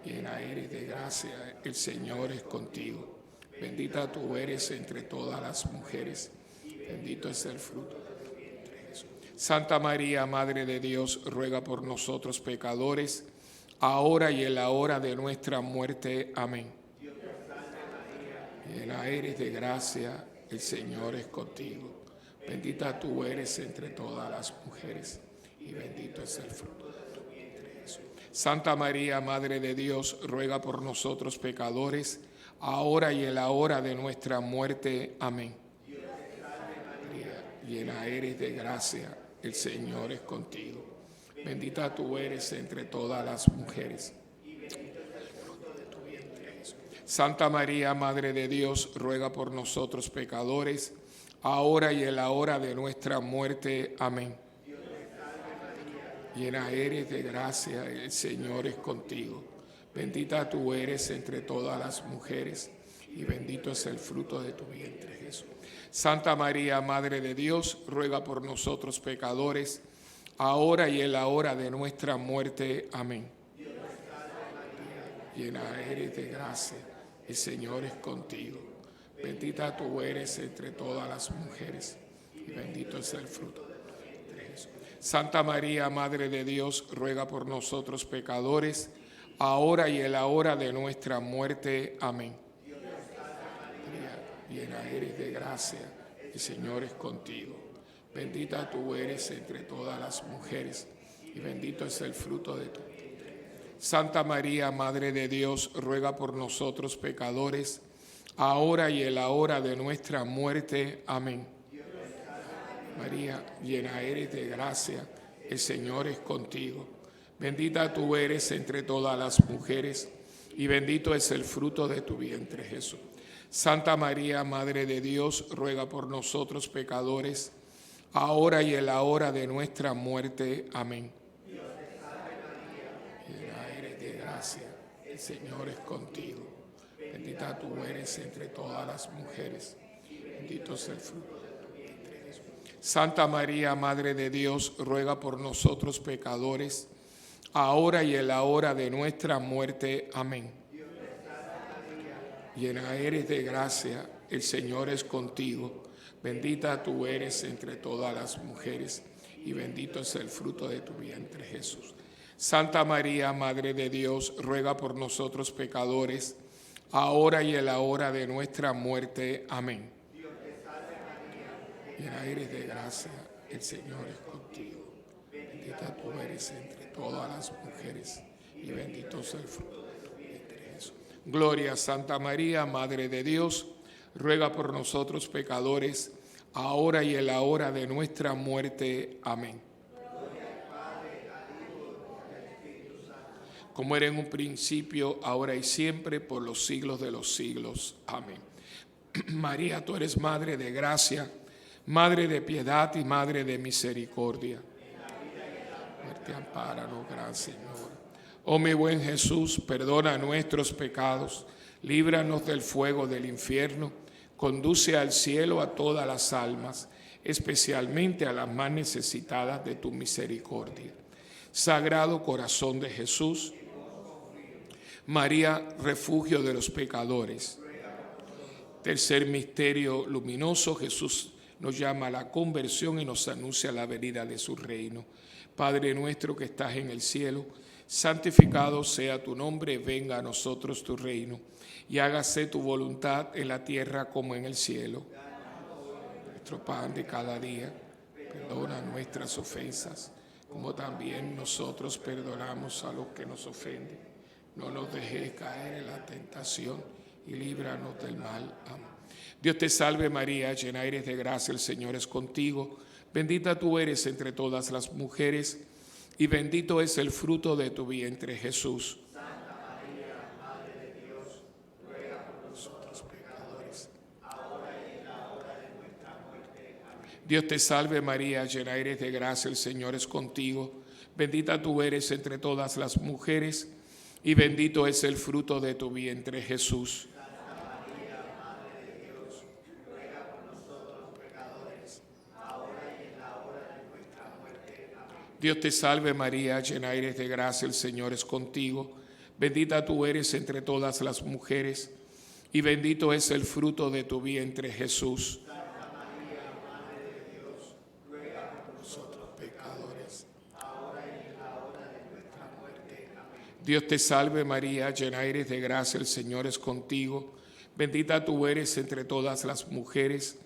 llena eres de gracia, el Señor es contigo. Bendita tú eres entre todas las mujeres, bendito es el fruto de tu vientre, Jesús. Santa María, Madre de Dios, ruega por nosotros pecadores, ahora y en la hora de nuestra muerte. Amén. Llena eres de gracia, el Señor es contigo. Bendita tú eres entre todas las mujeres, y bendito es el fruto de tu vientre, Jesús. Santa María, Madre de Dios, ruega por nosotros pecadores, ahora y en la hora de nuestra muerte. Amén. María, llena eres de gracia, el Señor es contigo. Bendita tú eres entre todas las mujeres. Santa María, Madre de Dios, ruega por nosotros pecadores, ahora y en la hora de nuestra muerte. Amén. Llena eres de gracia, el Señor es contigo. Bendita tú eres entre todas las mujeres, y bendito es el fruto de tu vientre, Jesús. Santa María, Madre de Dios, ruega por nosotros pecadores, ahora y en la hora de nuestra muerte. Amén. Llena eres de gracia, el Señor es contigo. Bendita tú eres entre todas las mujeres, y bendito es el fruto de tu vientre, Jesús. Santa María, Madre de Dios, ruega por nosotros pecadores, ahora y en la hora de nuestra muerte. Amén. María, llena eres de gracia, el Señor es contigo. Bendita tú eres entre todas las mujeres, y bendito es el fruto de tu vientre. Santa María, Madre de Dios, ruega por nosotros pecadores, ahora y en la hora de nuestra muerte. Amén. María, llena eres de gracia, el Señor es contigo. Bendita tú eres entre todas las mujeres, y bendito es el fruto de tu vientre, Jesús. Santa María, Madre de Dios, ruega por nosotros pecadores, ahora y en la hora de nuestra muerte. Amén. El Señor es contigo. Bendita tú eres entre todas las mujeres, bendito es el fruto de tu vientre, Jesús. Santa María, Madre de Dios, ruega por nosotros pecadores, ahora y en la hora de nuestra muerte. Amén. Llena eres de gracia, el Señor es contigo. Bendita tú eres entre todas las mujeres, y bendito es el fruto de tu vientre, Jesús. Santa María, Madre de Dios, ruega por nosotros pecadores, ahora y en la hora de nuestra muerte. Amén. Llena eres de gracia, el Señor es contigo. Bendita tú eres entre todas las mujeres, y bendito es el fruto de tu vientre, Jesús. Gloria a Santa María, Madre de Dios, ruega por nosotros pecadores, ahora y en la hora de nuestra muerte. Amén. Como era en un principio, ahora y siempre, por los siglos de los siglos. Amén. María, tú eres Madre de gracia, Madre de piedad y Madre de misericordia. Muerte, ampáranos, gran Señor. Oh mi buen Jesús, perdona nuestros pecados, líbranos del fuego del infierno, conduce al cielo a todas las almas, especialmente a las más necesitadas de tu misericordia. Sagrado Corazón de Jesús, María, refugio de los pecadores. Tercer misterio luminoso, Jesús nos llama a la conversión y nos anuncia la venida de su reino. Padre nuestro que estás en el cielo, santificado sea tu nombre, venga a nosotros tu reino, y hágase tu voluntad en la tierra como en el cielo. Nuestro pan de cada día, perdona nuestras ofensas, como también nosotros perdonamos a los que nos ofenden. No nos dejes caer en la tentación y líbranos del mal. Amén. Dios te salve María, llena eres de gracia, el Señor es contigo. Bendita tú eres entre todas las mujeres, y bendito es el fruto de tu vientre, Jesús. Santa María, Madre de Dios, ruega por nosotros pecadores, ahora y en la hora de nuestra muerte. Amén. Dios te salve María, llena eres de gracia, el Señor es contigo. Bendita tú eres entre todas las mujeres, y bendito es el fruto de tu vientre, Jesús. Santa María, Madre de Dios, ruega por nosotros pecadores, ahora y en la hora de nuestra muerte. Amén. Dios te salve María, llena eres de gracia, el Señor es contigo. bendita tú eres entre todas las mujeres, y bendito es el fruto de tu vientre, Jesús. Santa María, Madre de Dios, ruega por nosotros pecadores, ahora y en la hora de nuestra muerte. Amén. Dios te salve María, llena eres de gracia, el Señor es contigo. Bendita tú eres entre todas las mujeres,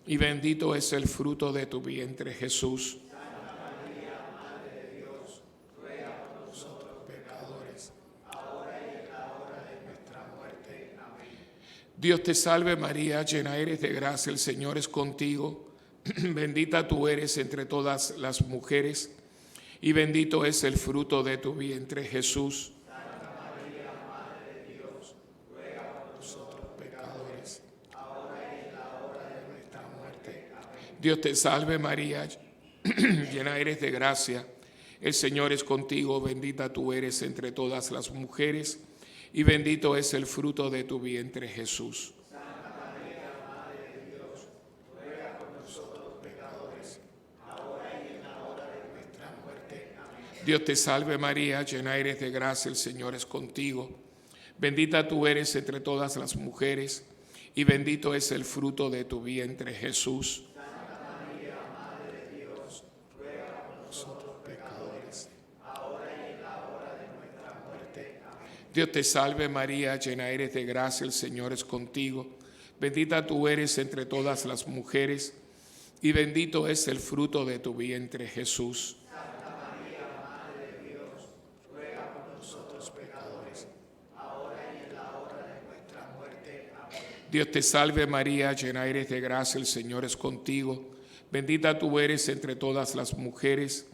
y bendito es el fruto de tu vientre, Jesús. Santa María, Madre de Dios, ruega por nosotros pecadores, ahora y en la hora de nuestra muerte. Amén. Dios te salve María, llena eres de gracia, el Señor es contigo. Bendita tú eres entre todas las mujeres, y bendito es el fruto de tu vientre, Jesús. Santa María, Madre de Dios, ruega por nosotros pecadores, ahora y en la hora de nuestra muerte. Amén. Dios te salve María, llena eres de gracia, el Señor es contigo, bendita tú eres entre todas las mujeres, y bendito es el fruto de tu vientre, Jesús. Santa María, Madre de Dios, ruega por nosotros pecadores, ahora y en la hora de nuestra muerte. Amén. Dios te salve María, llena eres de gracia, el Señor es contigo, bendita tú eres entre todas las mujeres, y bendito es el fruto de tu vientre, Jesús. Santa María, Madre de Dios, ruega por nosotros pecadores, ahora y en la hora de nuestra muerte. Amén. Dios te salve María, llena eres de gracia, el Señor es contigo, bendita tú eres entre todas las mujeres, y bendito es el fruto de tu vientre, Jesús. Santa María, Madre de Dios, ruega por nosotros pecadores, ahora y en la hora de nuestra muerte. Amén. Dios te salve María, llena eres de gracia, el Señor es contigo, bendita tú eres entre todas las mujeres,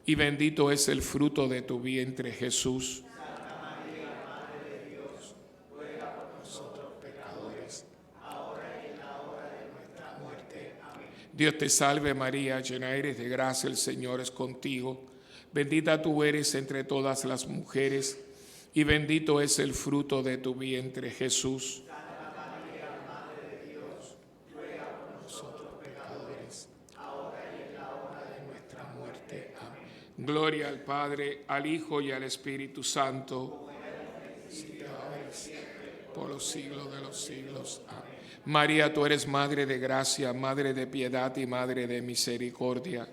y bendito es el fruto de tu vientre, Jesús. Santa María, Madre de Dios, ruega por nosotros pecadores, ahora y en la hora de nuestra muerte. Amén. Dios te salve María, llena eres de gracia, el Señor es contigo, bendita tú eres entre todas las mujeres, y bendito es el fruto de tu vientre, Jesús. Santa María, Madre de Dios, ruega por nosotros pecadores, ahora y en la hora de nuestra muerte. Amén. Gloria al Padre, al Hijo y al Espíritu Santo, por los siglos de los siglos. Amén. María, tú eres Madre de gracia, Madre de piedad y Madre de misericordia.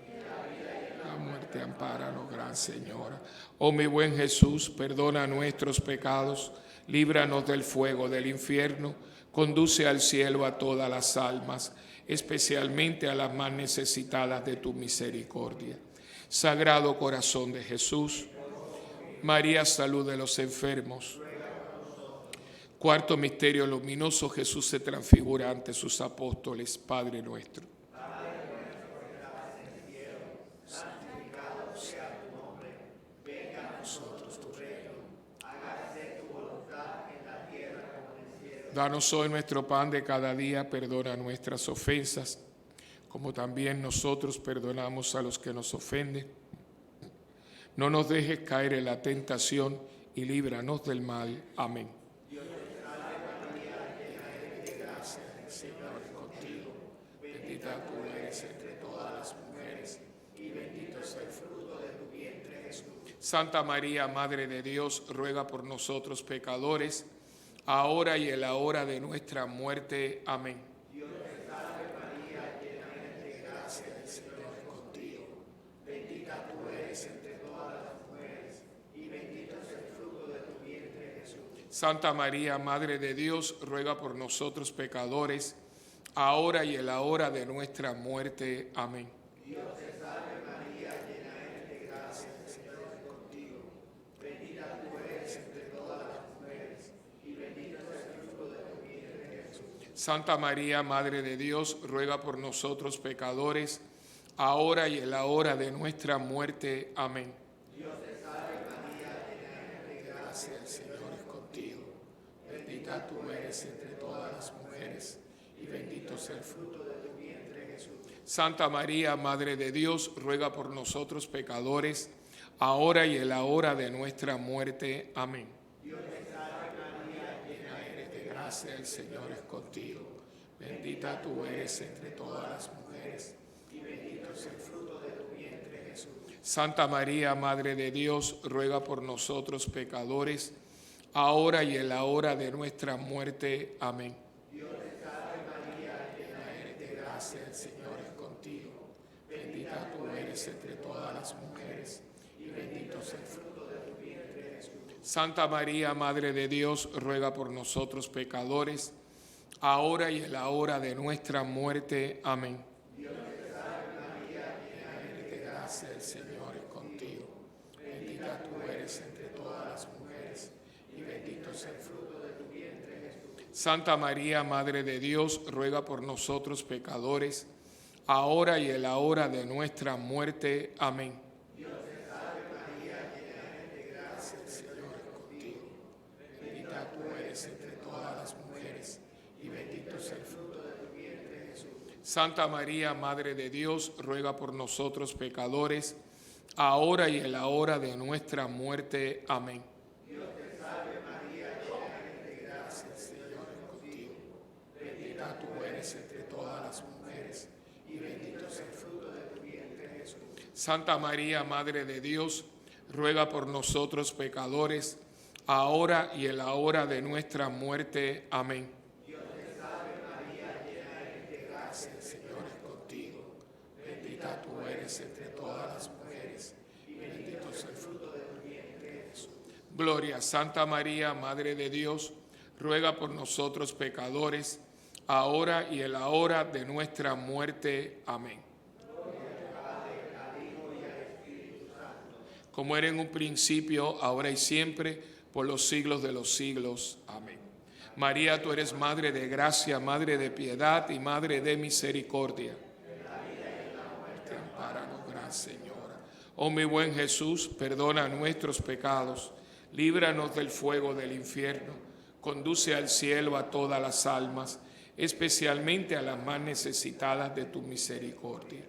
La muerte, ampáranos, Gran Señora. Oh mi buen Jesús, perdona nuestros pecados, líbranos del fuego del infierno, conduce al cielo a todas las almas, especialmente a las más necesitadas de tu misericordia. Sagrado Corazón de Jesús, María, salud de los enfermos. Cuarto misterio luminoso, Jesús se transfigura ante sus apóstoles. Padre nuestro. Danos hoy nuestro pan de cada día, perdona nuestras ofensas, como también nosotros perdonamos a los que nos ofenden. No nos dejes caer en la tentación y líbranos del mal. Amén. Dios te salve María, llena eres de gracia, el Señor es contigo. Bendita tú eres entre todas las mujeres, y bendito es el fruto de tu vientre, Jesús. Santa María, Madre de Dios, ruega por nosotros pecadores, ahora y en la hora de nuestra muerte. Amén. Dios te salve María, llena eres de gracia, el Señor es contigo. Bendita tú eres entre todas las mujeres, y bendito es el fruto de tu vientre, Jesús. Santa María, Madre de Dios, ruega por nosotros pecadores, ahora y en la hora de nuestra muerte. Amén. Dios te salve María, llena eres de gracia, el Señor es contigo. Bendita tú eres entre todas las mujeres, y bendito es el fruto de tu vientre, Jesús. Santa María, Madre de Dios, ruega por nosotros pecadores, ahora y en la hora de nuestra muerte. Amén. Dios te salve María, llena eres de gracia, el Señor es contigo. Bendita tú eres entre todas las mujeres, y bendito es el fruto de tu vientre, Jesús. Santa María, Madre de Dios, ruega por nosotros pecadores, ahora y en la hora de nuestra muerte. Amén. Dios te salve María, llena eres de gracia, el Señor es contigo. Bendita tú eres entre todas las mujeres, y bendito es el fruto de tu vientre, Jesús. Santa María, Madre de Dios, ruega por nosotros pecadores, ahora y en la hora de nuestra muerte. Amén. Dios te salve María, llena eres de gracia, el Señor es contigo. Bendita tú eres entre todas las mujeres, y bendito es el fruto de tu vientre, Jesús. Santa María, Madre de Dios, ruega por nosotros pecadores, ahora y en la hora de nuestra muerte. Amén. Dios te salve María, llena eres de gracia, el Señor es contigo. Bendita tú eres entre todas las mujeres, y bendito es el fruto de tu vientre, Jesús. Santa María, Madre de Dios, ruega por nosotros pecadores, ahora y en la hora de nuestra muerte. Amén. Dios te salve María, llena eres de gracia, el Señor es contigo. Bendita tú eres entre todas las mujeres, y bendito es el fruto de tu vientre, Jesús. Santa María, Madre de Dios, ruega por nosotros pecadores, ahora y en la hora de nuestra muerte. Amén. Dios te salve María, llena eres de gracia, el Señor es contigo. Bendita tú eres entre todas las mujeres, y bendito es el fruto de tu vientre, Jesús. Santa María, Madre de Dios, ruega por nosotros pecadores, ahora y en la hora de nuestra muerte. Amén. Dios te salve María, llena eres de gracia, el Señor es contigo. Bendita tú eres entre todas las mujeres, y bendito es el fruto de tu vientre, Jesús. Gloria, Santa María, Madre de Dios, ruega por nosotros pecadores, ahora y en la hora de nuestra muerte. Amén. Como era en un principio, ahora y siempre, por los siglos de los siglos. Amén. María, tú eres Madre de gracia, Madre de piedad y Madre de misericordia. Ampáranos, Gran Señora. Oh mi buen Jesús, perdona nuestros pecados, líbranos del fuego del infierno, conduce al cielo a todas las almas, especialmente a las más necesitadas de tu misericordia.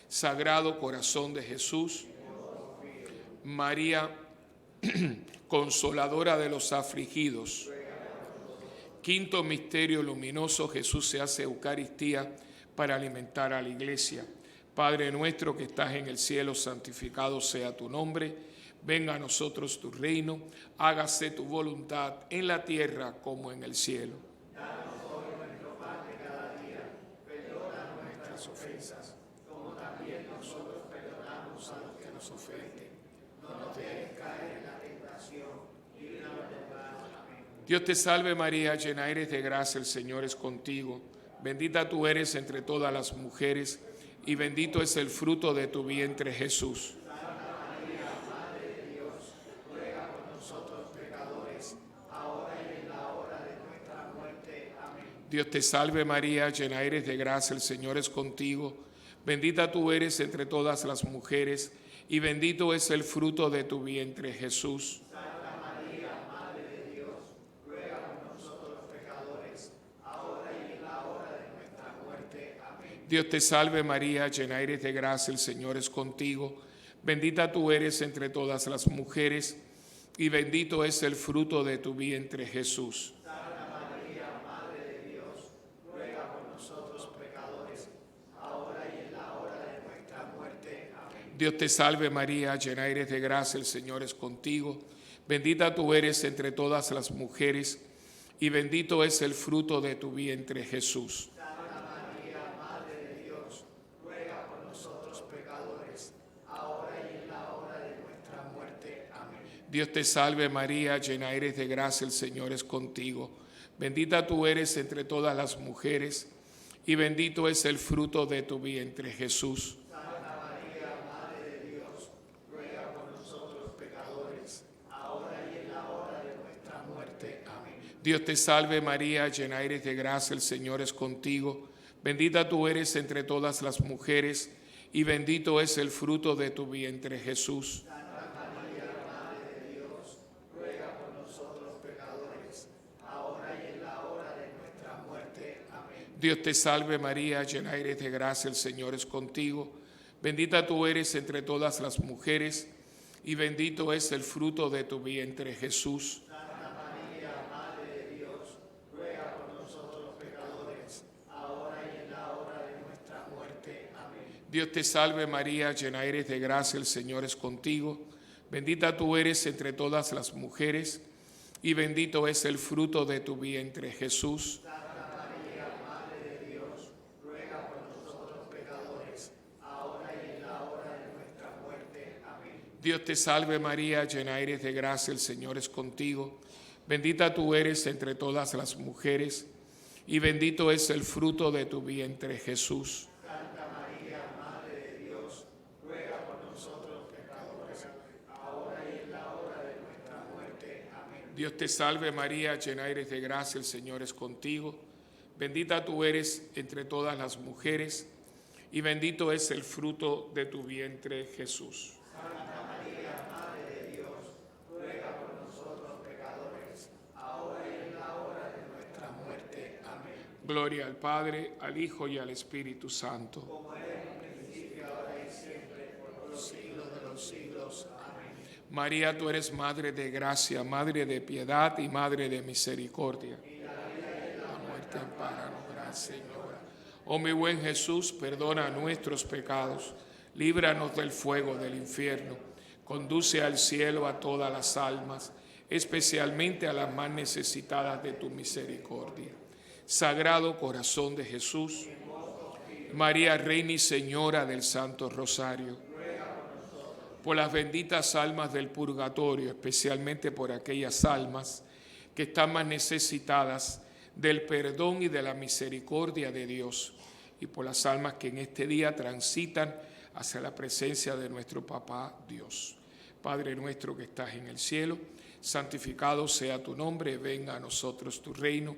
Sagrado Corazón de Jesús, María, consoladora de los afligidos. Quinto misterio luminoso, Jesús se hace Eucaristía para alimentar a la iglesia. Padre nuestro que estás en el cielo, santificado sea tu nombre. Venga a nosotros tu reino, hágase tu voluntad en la tierra como en el cielo. Danos hoy nuestro pan de cada día, perdona nuestras ofensas, como también nosotros perdonamos a los que nos ofenden. No nos dejes caer en la tentación, líbranos del mal. Amén. Dios te salve María, llena eres de gracia, el Señor es contigo. Bendita tú eres entre todas las mujeres, y bendito es el fruto de tu vientre, Jesús. Dios te salve María, llena eres de gracia, el Señor es contigo. Bendita tú eres entre todas las mujeres, y bendito es el fruto de tu vientre, Jesús. Santa María, Madre de Dios, ruega por nosotros los pecadores, ahora y en la hora de nuestra muerte. Amén. Dios te salve María, llena eres de gracia, el Señor es contigo. Bendita tú eres entre todas las mujeres, y bendito es el fruto de tu vientre, Jesús. Santa María, Madre de Dios, ruega por nosotros pecadores, ahora y en la hora de nuestra muerte. Amén. Dios te salve María, llena eres de gracia, el Señor es contigo. Bendita tú eres entre todas las mujeres, y bendito es el fruto de tu vientre, Jesús. Santa María, Madre de Dios, ruega por nosotros pecadores, ahora y en la hora de nuestra muerte. Amén. Dios te salve María, llena eres de gracia, el Señor es contigo. Bendita tú eres entre todas las mujeres, y bendito es el fruto de tu vientre, Jesús. Santa María, Madre de Dios, ruega por nosotros pecadores, ahora y en la hora de nuestra muerte. Amén. Dios te salve María, llena eres de gracia, el Señor es contigo. Bendita tú eres entre todas las mujeres, y bendito es el fruto de tu vientre, Jesús. Santa María, Madre de Dios, ruega por nosotros pecadores, ahora y en la hora de nuestra muerte. Amén. Dios te salve María, llena eres de gracia, el Señor es contigo. Bendita tú eres entre todas las mujeres, y bendito es el fruto de tu vientre, Jesús. Santa María, Madre de Dios, ruega por nosotros pecadores, ahora y en la hora de nuestra muerte. Amén. Dios te salve María, llena eres de gracia, el Señor es contigo. Bendita tú eres entre todas las mujeres, y bendito es el fruto de tu vientre, Jesús. Santa María, Madre de Dios, ruega por nosotros pecadores, ahora y en la hora de nuestra muerte. Amén. Dios te salve María, llena eres de gracia, el Señor es contigo. Bendita tú eres entre todas las mujeres, y bendito es el fruto de tu vientre, Jesús. Santa María, Madre de Dios, ruega por nosotros pecadores, ahora y en la hora de nuestra muerte. Amén. Dios te salve María, llena eres de gracia, el Señor es contigo. Bendita tú eres entre todas las mujeres, y bendito es el fruto de tu vientre, Jesús. Santa María, Madre de Dios, ruega por nosotros pecadores, ahora y en la hora de nuestra muerte. Amén. Gloria al Padre, al Hijo y al Espíritu Santo. Como era en un principio, ahora y siempre, por los siglos de los siglos. Amén. María, tú eres Madre de gracia, Madre de piedad y Madre de misericordia. La muerte ampáranos, Gran Señora. Oh mi buen Jesús, perdona nuestros pecados, líbranos del fuego del infierno, conduce al cielo a todas las almas, especialmente a las más necesitadas de tu misericordia. Sagrado Corazón de Jesús, María, Reina y Señora del Santo Rosario, por las benditas almas del purgatorio, especialmente por aquellas almas que están más necesitadas del perdón y de la misericordia de Dios, y por las almas que en este día transitan hacia la presencia de nuestro Papá Dios. Padre nuestro que estás en el cielo, santificado sea tu nombre, venga a nosotros tu reino,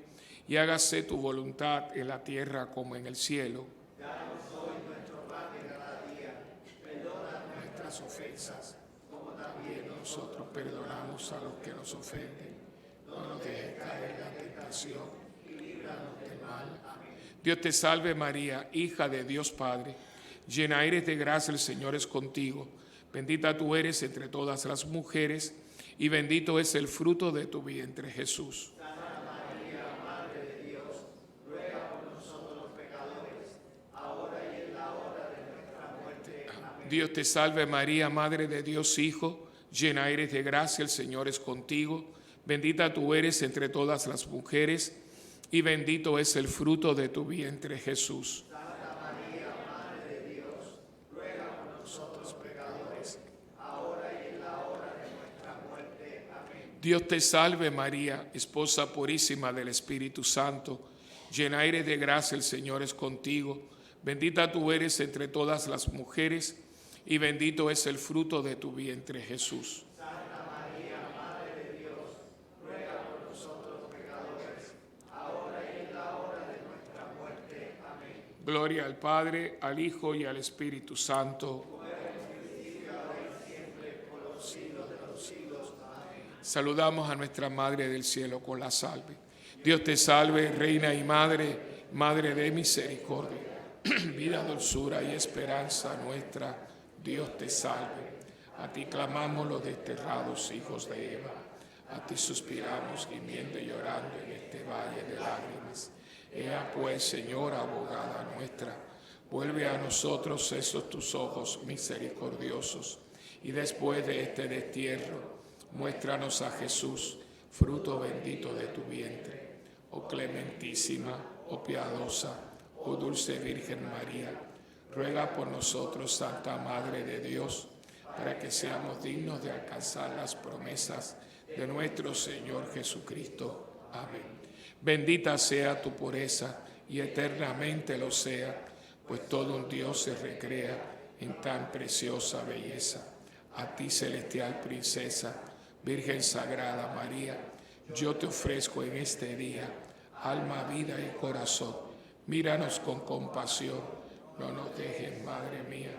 y hágase tu voluntad en la tierra como en el cielo. Danos hoy nuestro pan de cada día, perdona nuestras ofensas, como también Nosotros perdonamos a los que nos ofenden. No nos dejes caer en la tentación y líbranos del mal. Amén. Dios te salve María, hija de Dios Padre, llena eres de gracia, el Señor es contigo. Bendita tú eres entre todas las mujeres, y bendito es el fruto de tu vientre, Jesús. Santa María, Madre de Dios, ruega por nosotros los pecadores, ahora y en la hora de nuestra muerte. Amén. Dios te salve María, Madre de Dios Hijo, llena eres de gracia, el Señor es contigo. Bendita tú eres entre todas las mujeres, y bendito es el fruto de tu vientre, Jesús. Santa María, Madre de Dios, ruega por nosotros pecadores, ahora y en la hora de nuestra muerte. Amén. Dios te salve María, esposa purísima del Espíritu Santo, llena eres de gracia, el Señor es contigo. Bendita tú eres entre todas las mujeres, y bendito es el fruto de tu vientre, Jesús. Santa María, Madre de Dios, ruega por nosotros pecadores, ahora y en la hora de nuestra muerte. Amén. Gloria al Padre, al Hijo y al Espíritu Santo. Saludamos a nuestra Madre del Cielo con la salve. Dios te salve, Reina y Madre, Madre de misericordia, vida, dulzura y esperanza nuestra. Dios te salve. A ti clamamos los desterrados hijos de Eva. A ti suspiramos, gimiendo y llorando en este valle de lágrimas. Ea pues, Señora, abogada nuestra, vuelve a nosotros esos tus ojos misericordiosos, y después de este destierro, muéstranos a Jesús, fruto bendito de tu vientre. Oh clementísima, oh piadosa, oh dulce Virgen María, ruega por nosotros, Santa Madre de Dios, para que seamos dignos de alcanzar las promesas de nuestro Señor Jesucristo. Amén. Bendita sea tu pureza, y eternamente lo sea, pues todo un Dios se recrea en tan preciosa belleza. A ti, celestial princesa, Virgen Sagrada María, yo te ofrezco en este día alma, vida y corazón. Míranos con compasión, no nos dejes, Madre mía,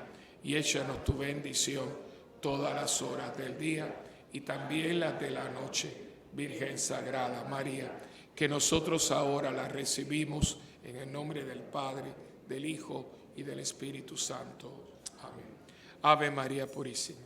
y échanos tu bendición todas las horas del día y también las de la noche. Virgen Sagrada María, que nosotros ahora la recibimos en el nombre del Padre, del Hijo y del Espíritu Santo. Amén. Ave María Purísima.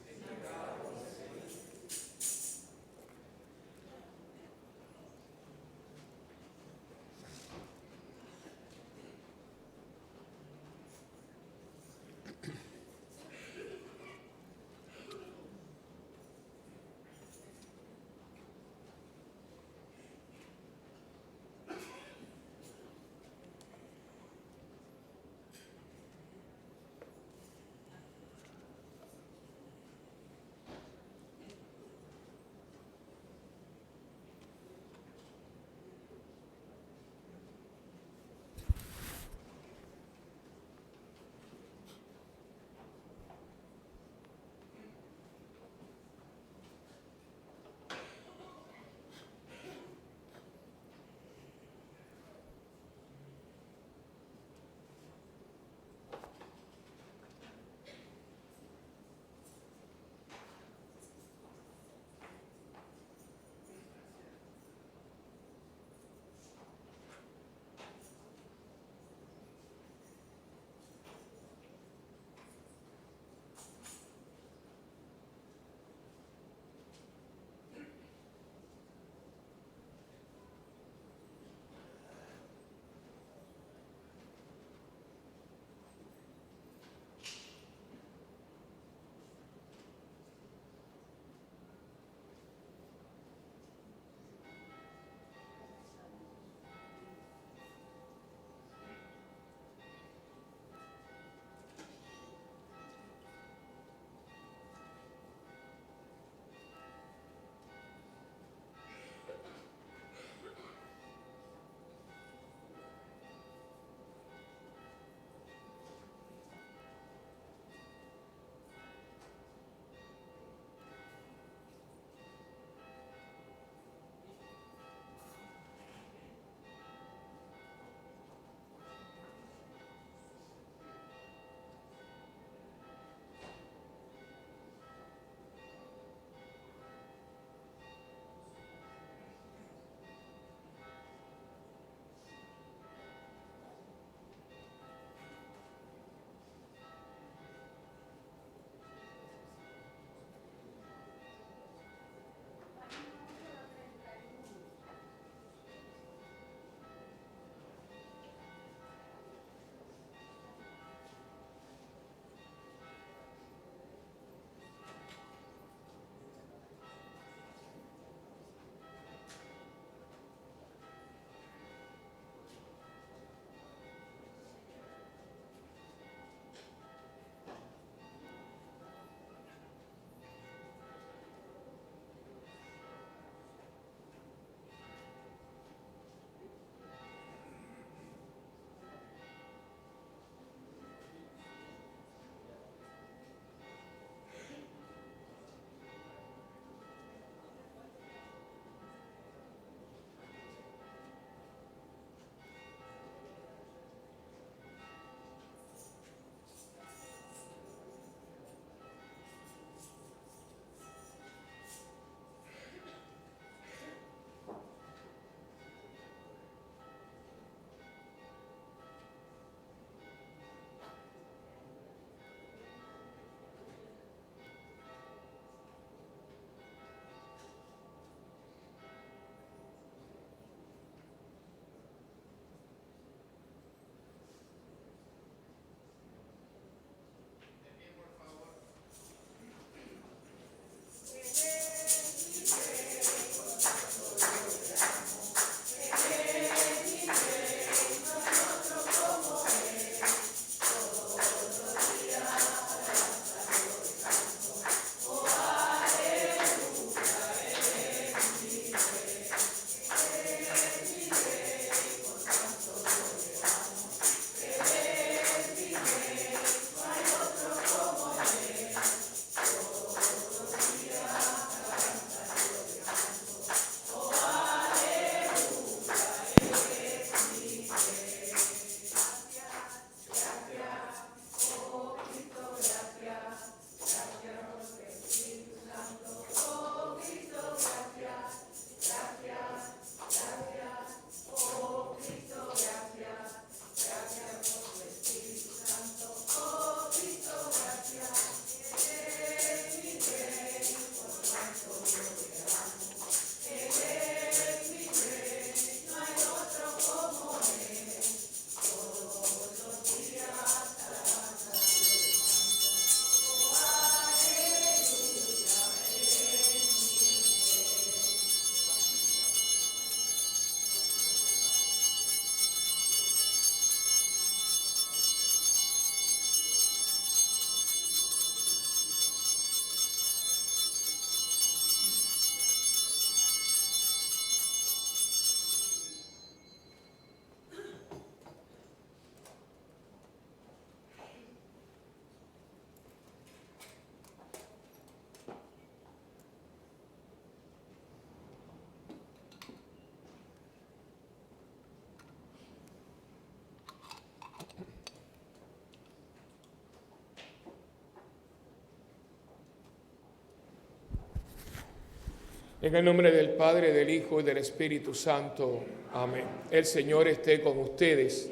En el nombre del Padre, del Hijo y del Espíritu Santo. Amén. El Señor esté con ustedes.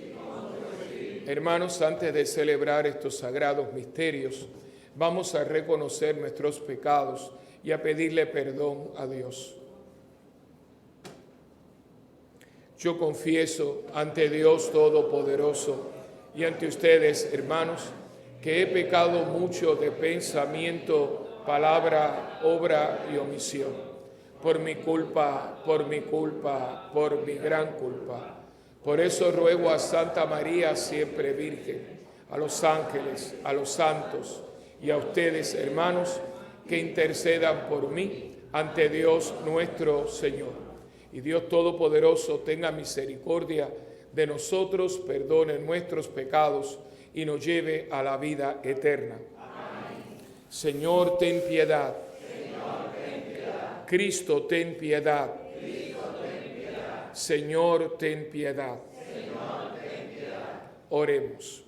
Hermanos, antes de celebrar estos sagrados misterios, vamos a reconocer nuestros pecados y a pedirle perdón a Dios. Yo confieso ante Dios Todopoderoso y ante ustedes, hermanos, que he pecado mucho de pensamiento, palabra, obra y omisión. Por mi culpa, por mi gran culpa. Por eso ruego a Santa María, siempre Virgen, a los ángeles, a los santos y a ustedes, hermanos, que intercedan por mí ante Dios nuestro Señor. Y Dios Todopoderoso tenga misericordia de nosotros, perdone nuestros pecados y nos lleve a la vida eterna. Amén. Señor, ten piedad. Señor, ten piedad. Cristo, ten piedad. Cristo, ten piedad. Señor, ten piedad. Señor, ten piedad. Oremos.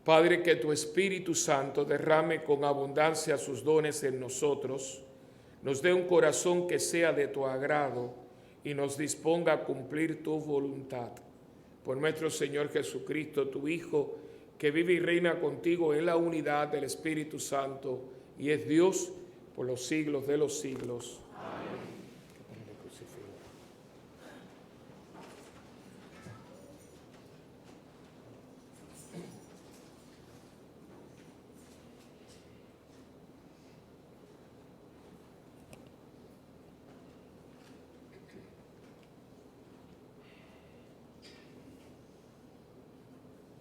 Padre, que tu Espíritu Santo derrame con abundancia sus dones en nosotros, nos dé un corazón que sea de tu agrado y nos disponga a cumplir tu voluntad. Por nuestro Señor Jesucristo, tu Hijo, que vive y reina contigo en la unidad del Espíritu Santo y es Dios por los siglos de los siglos. Amén.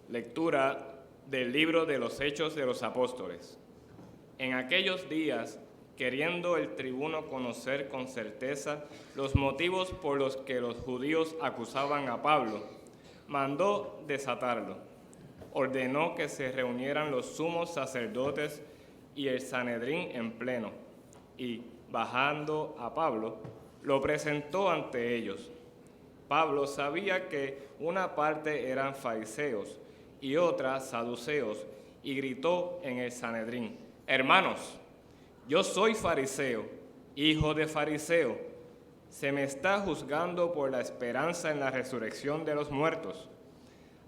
Lectura del libro de los Hechos de los Apóstoles. En aquellos días, queriendo el tribuno conocer con certeza los motivos por los que los judíos acusaban a Pablo, mandó desatarlo. Ordenó que se reunieran los sumos sacerdotes y el Sanedrín en pleno, y, bajando a Pablo, lo presentó ante ellos. Pablo sabía que una parte eran fariseos y otra saduceos, y gritó en el Sanedrín: «Hermanos, yo soy fariseo, hijo de fariseo. Se me está juzgando por la esperanza en la resurrección de los muertos».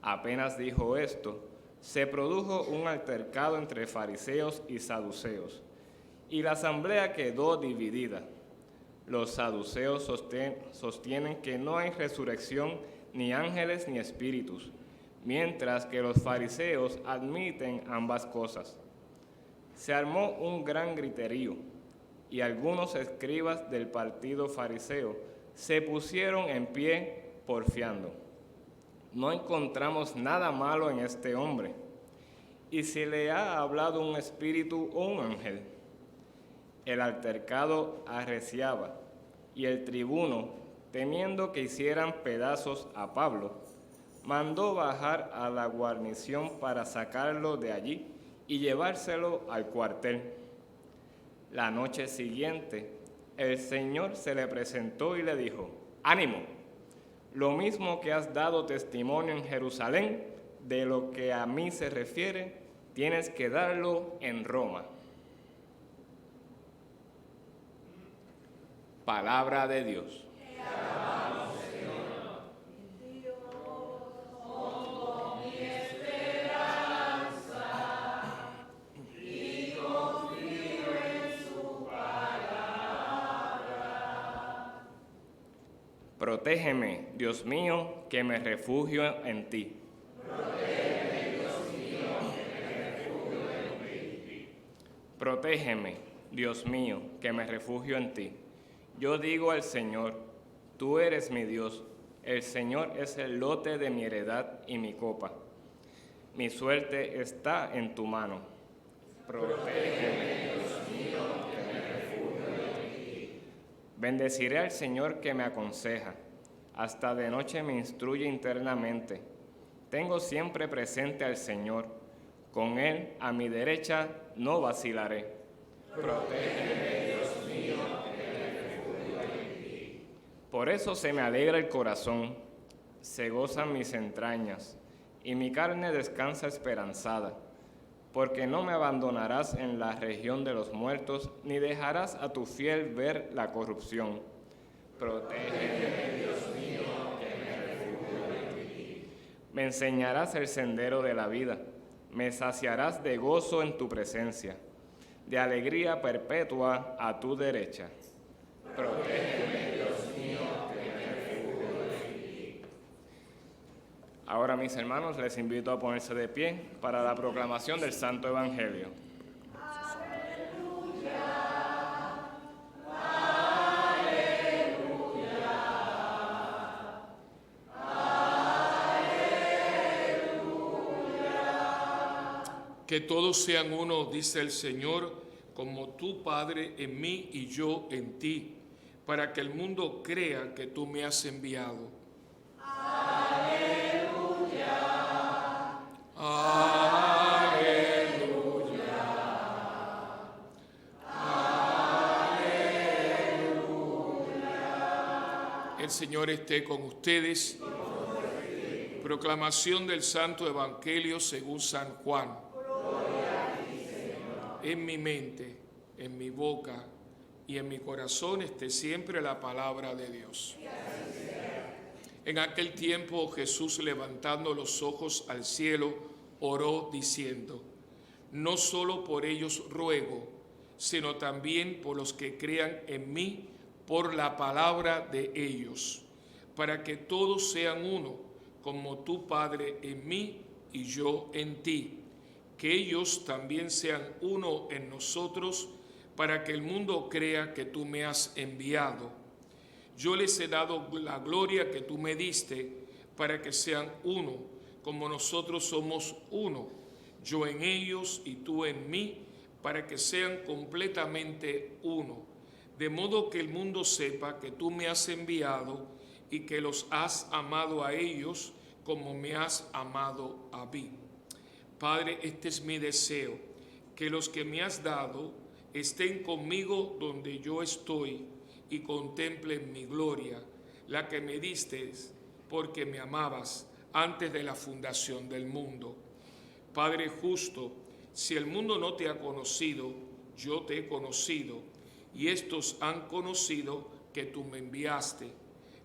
Apenas dijo esto, se produjo un altercado entre fariseos y saduceos, y la asamblea quedó dividida. Los saduceos sostienen que no hay resurrección, ni ángeles ni espíritus, mientras que los fariseos admiten ambas cosas. Se armó un gran griterío, y algunos escribas del partido fariseo se pusieron en pie porfiando: «No encontramos nada malo en este hombre. ¿Y si le ha hablado un espíritu o un ángel?». El altercado arreciaba, y el tribuno, temiendo que hicieran pedazos a Pablo, mandó bajar a la guarnición para sacarlo de allí y llevárselo al cuartel. La noche siguiente, el Señor se le presentó y le dijo: «Ánimo, lo mismo que has dado testimonio en Jerusalén, de lo que a mí se refiere, tienes que darlo en Roma». Palabra de Dios. Protégeme, Dios mío, que me refugio en ti. Protégeme, Dios mío, que me refugio en ti. Protégeme, Dios mío, que me refugio en ti. Yo digo al Señor: tú eres mi Dios. El Señor es el lote de mi heredad y mi copa. Mi suerte está en tu mano. Protégeme, Dios mío, que me refugio en ti. Bendeciré al Señor que me aconseja. Hasta de noche me instruye internamente. Tengo siempre presente al Señor. Con Él a mi derecha no vacilaré. Protégeme, Dios mío, que me Por eso se me alegra el corazón, se gozan mis entrañas, y mi carne descansa esperanzada, porque no me abandonarás en la región de los muertos, ni dejarás a tu fiel ver la corrupción. Protégeme, Dios mío, que me refugio en ti. Me enseñarás el sendero de la vida, me saciarás de gozo en tu presencia, de alegría perpetua a tu derecha. Protégeme, Dios mío, que me refugio en ti. Ahora, mis hermanos, les invito a ponerse de pie para la proclamación del Santo Evangelio. Que todos sean uno, dice el Señor, como tú, Padre, en mí y yo en ti, para que el mundo crea que tú me has enviado. Aleluya. Aleluya. Aleluya. El Señor esté con ustedes. Proclamación del Santo Evangelio según San Juan. En mi mente, en mi boca y en mi corazón esté siempre la palabra de Dios. En aquel tiempo Jesús, levantando los ojos al cielo, oró diciendo: no solo por ellos ruego, sino también por los que crean en mí por la palabra de ellos, para que todos sean uno, como tú, Padre, en mí y yo en ti, que ellos también sean uno en nosotros, para que el mundo crea que tú me has enviado. Yo les he dado la gloria que tú me diste, para que sean uno, como nosotros somos uno, yo en ellos y tú en mí, para que sean completamente uno, de modo que el mundo sepa que tú me has enviado y que los has amado a ellos como me has amado a mí. Padre, este es mi deseo, que los que me has dado estén conmigo donde yo estoy y contemplen mi gloria, la que me diste porque me amabas antes de la fundación del mundo. Padre justo, si el mundo no te ha conocido, yo te he conocido, y estos han conocido que tú me enviaste.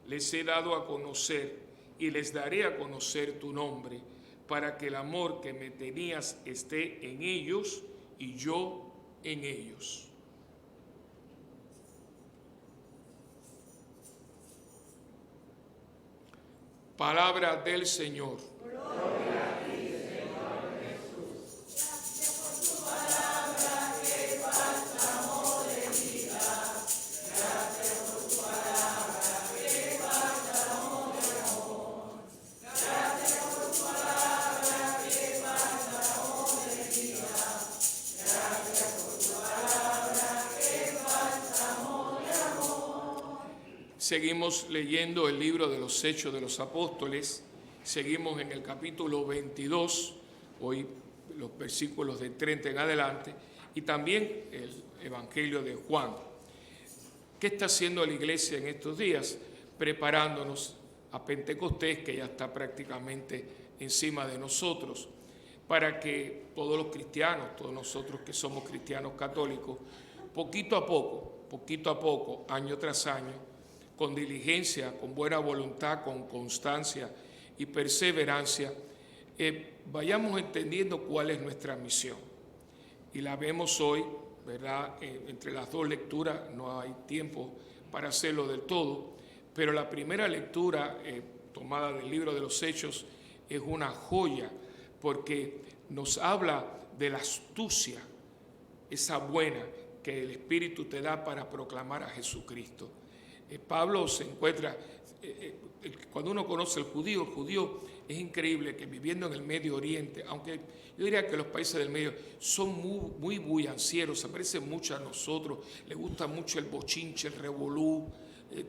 Les he dado a conocer y les daré a conocer tu nombre, para que el amor que me tenías esté en ellos y yo en ellos. Palabra del Señor. Gloria a ti, Señor Jesús. Gracias por tu palabra que bálsamo de vida. Gracias por tu palabra que bálsamo de amor. Gracias por tu palabra que bálsamo de vida. Gracias por tu palabra que bálsamo de amor. Seguimos leyendo el libro de los Hechos de los Apóstoles. Seguimos en el capítulo 22, hoy los versículos de 30 en adelante, y también el Evangelio de Juan. ¿Qué está haciendo la iglesia en estos días? Preparándonos a Pentecostés, que ya está prácticamente encima de nosotros, para que todos los cristianos, todos nosotros que somos cristianos católicos, poquito a poco, año tras año, con diligencia, con buena voluntad, con constancia y perseverancia, vayamos entendiendo cuál es nuestra misión. Y la vemos hoy, ¿verdad? Entre las dos lecturas no hay tiempo para hacerlo del todo, pero la primera lectura tomada del libro de los Hechos es una joya, porque nos habla de la astucia, esa buena que el Espíritu te da para proclamar a Jesucristo. Pablo se encuentra, cuando uno conoce el judío es increíble que viviendo en el Medio Oriente, aunque yo diría que los países del Medio son muy bullancieros, se parecen mucho a nosotros, les gusta mucho el bochinche, el revolú,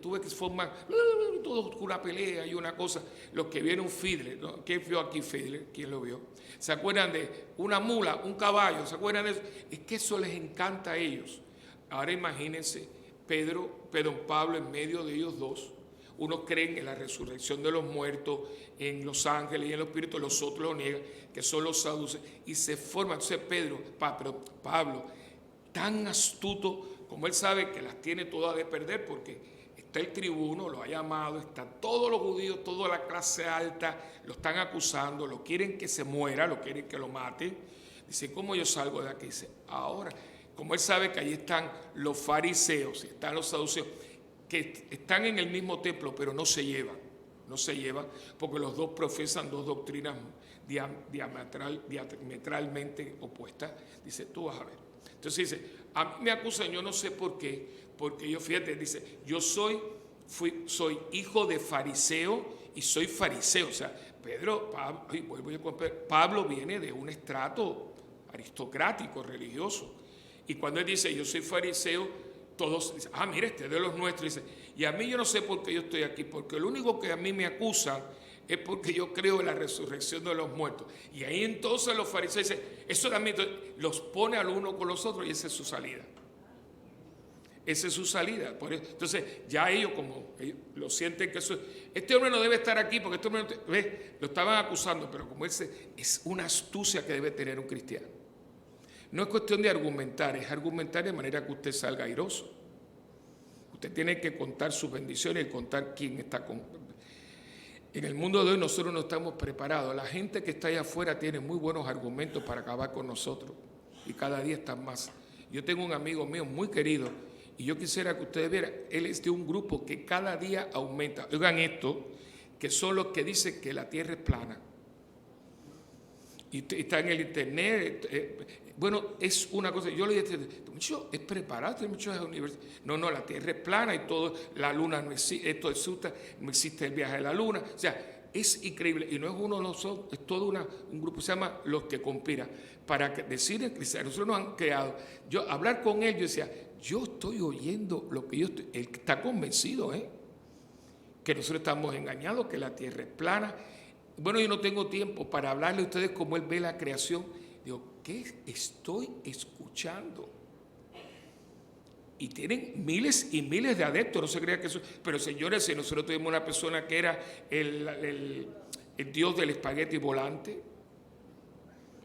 tú ves que forman todo una pelea y una cosa. Los que vieron Fiddler, ¿no? ¿Quién vio aquí Fiddler? ¿Quién lo vio? ¿Se acuerdan de una mula, un caballo? ¿Se acuerdan de eso? Es que eso les encanta a ellos. Ahora imagínense Pablo en medio de ellos dos, Unos creen en la resurrección de los muertos, en los ángeles y en los espíritus, los otros lo niegan, que son los saduceos, y se forman. Entonces Pablo, tan astuto como él sabe que las tiene todas de perder, porque está el tribuno, lo ha llamado, están todos los judíos, toda la clase alta, lo están acusando, lo quieren que se muera, lo quieren que lo maten. Dice, ¿cómo yo salgo de aquí? Dice, ahora, como él sabe que ahí están los fariseos, están los saduceos, que están en el mismo templo, pero no se llevan, porque los dos profesan dos doctrinas diametralmente opuestas. Dice, tú vas a ver. Entonces dice, a mí me acusan, yo no sé por qué, porque yo, fíjate, dice, yo soy hijo de fariseo y soy fariseo. O sea, Pablo viene de un estrato aristocrático, religioso. Y cuando él dice, yo soy fariseo, todos dicen, mira, este es de los nuestros. Dice, y a mí yo no sé por qué yo estoy aquí, porque lo único que a mí me acusan es porque yo creo en la resurrección de los muertos. Y ahí entonces los fariseos dicen, eso también los pone al uno con los otros y esa es su salida. Esa es su salida. Entonces, ya ellos lo sienten que este hombre no debe estar aquí porque este hombre lo estaban acusando, pero como ese es una astucia que debe tener un cristiano. No es cuestión de argumentar, es argumentar de manera que usted salga airoso. Usted tiene que contar sus bendiciones y contar quién está con. En el mundo de hoy nosotros no estamos preparados. La gente que está allá afuera tiene muy buenos argumentos para acabar con nosotros y cada día están más. Yo tengo un amigo mío muy querido y yo quisiera que ustedes vieran, él es de un grupo que cada día aumenta. Oigan esto, que son los que dicen que la tierra es plana. Y está en el internet. Bueno, es una cosa. Yo le dije, este muchacho es preparado, este muchacho es universidad. No, la tierra es plana y todo, la luna no existe, esto resulta, no existe el viaje a la luna. O sea, es increíble. Y no es uno de nosotros, es todo un grupo, se llama Los que Conspiran. Para decir en cristiano, nosotros nos han creado. Yo, hablar con él, yo decía, yo estoy oyendo lo que él está convencido, que nosotros estamos engañados, que la tierra es plana. Bueno, yo no tengo tiempo para hablarle a ustedes cómo él ve la creación. Digo, ¿qué estoy escuchando? Y tienen miles y miles de adeptos, no se crea que eso. Pero señores, si nosotros tuvimos una persona que era el dios del espagueti volante,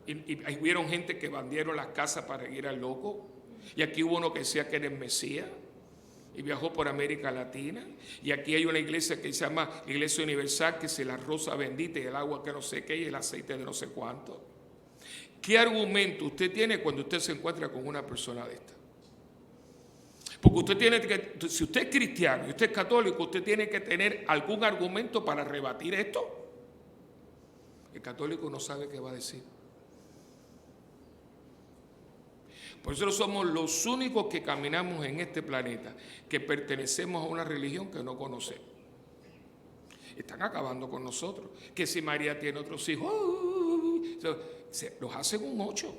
y hubieron gente que bandieron las casas para ir al loco, y aquí hubo uno que decía que era el Mesías, y viajó por América Latina, y aquí hay una iglesia que se llama Iglesia Universal, que es la rosa bendita y el agua que no sé qué y el aceite de no sé cuánto. ¿Qué argumento usted tiene cuando usted se encuentra con una persona de esta? Porque usted tiene que, si usted es cristiano y usted es católico, usted tiene que tener algún argumento para rebatir esto. El católico no sabe qué va a decir. Por eso somos los únicos que caminamos en este planeta, que pertenecemos a una religión que no conocemos. Están acabando con nosotros. Que si María tiene otros hijos, los hacen un 8.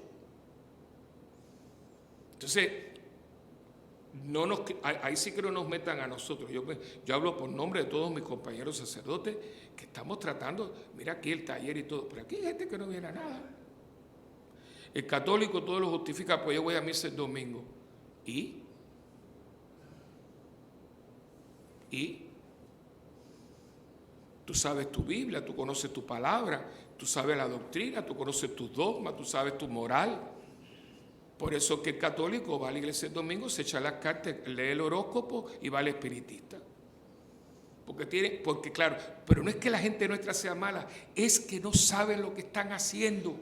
Entonces, ahí sí que no nos metan a nosotros. Yo hablo por nombre de todos mis compañeros sacerdotes que estamos tratando, mira aquí el taller y todo, pero aquí hay gente que no viene a nada. El católico todo lo justifica, pues yo voy a misa el domingo. ¿Y? Tú sabes tu Biblia, tú conoces tu palabra, tú sabes la doctrina, tú conoces tus dogmas, tú sabes tu moral. Por eso que el católico va a la iglesia el domingo, se echa las cartas, lee el horóscopo y va al espiritista. Porque claro, pero no es que la gente nuestra sea mala, es que no saben lo que están haciendo.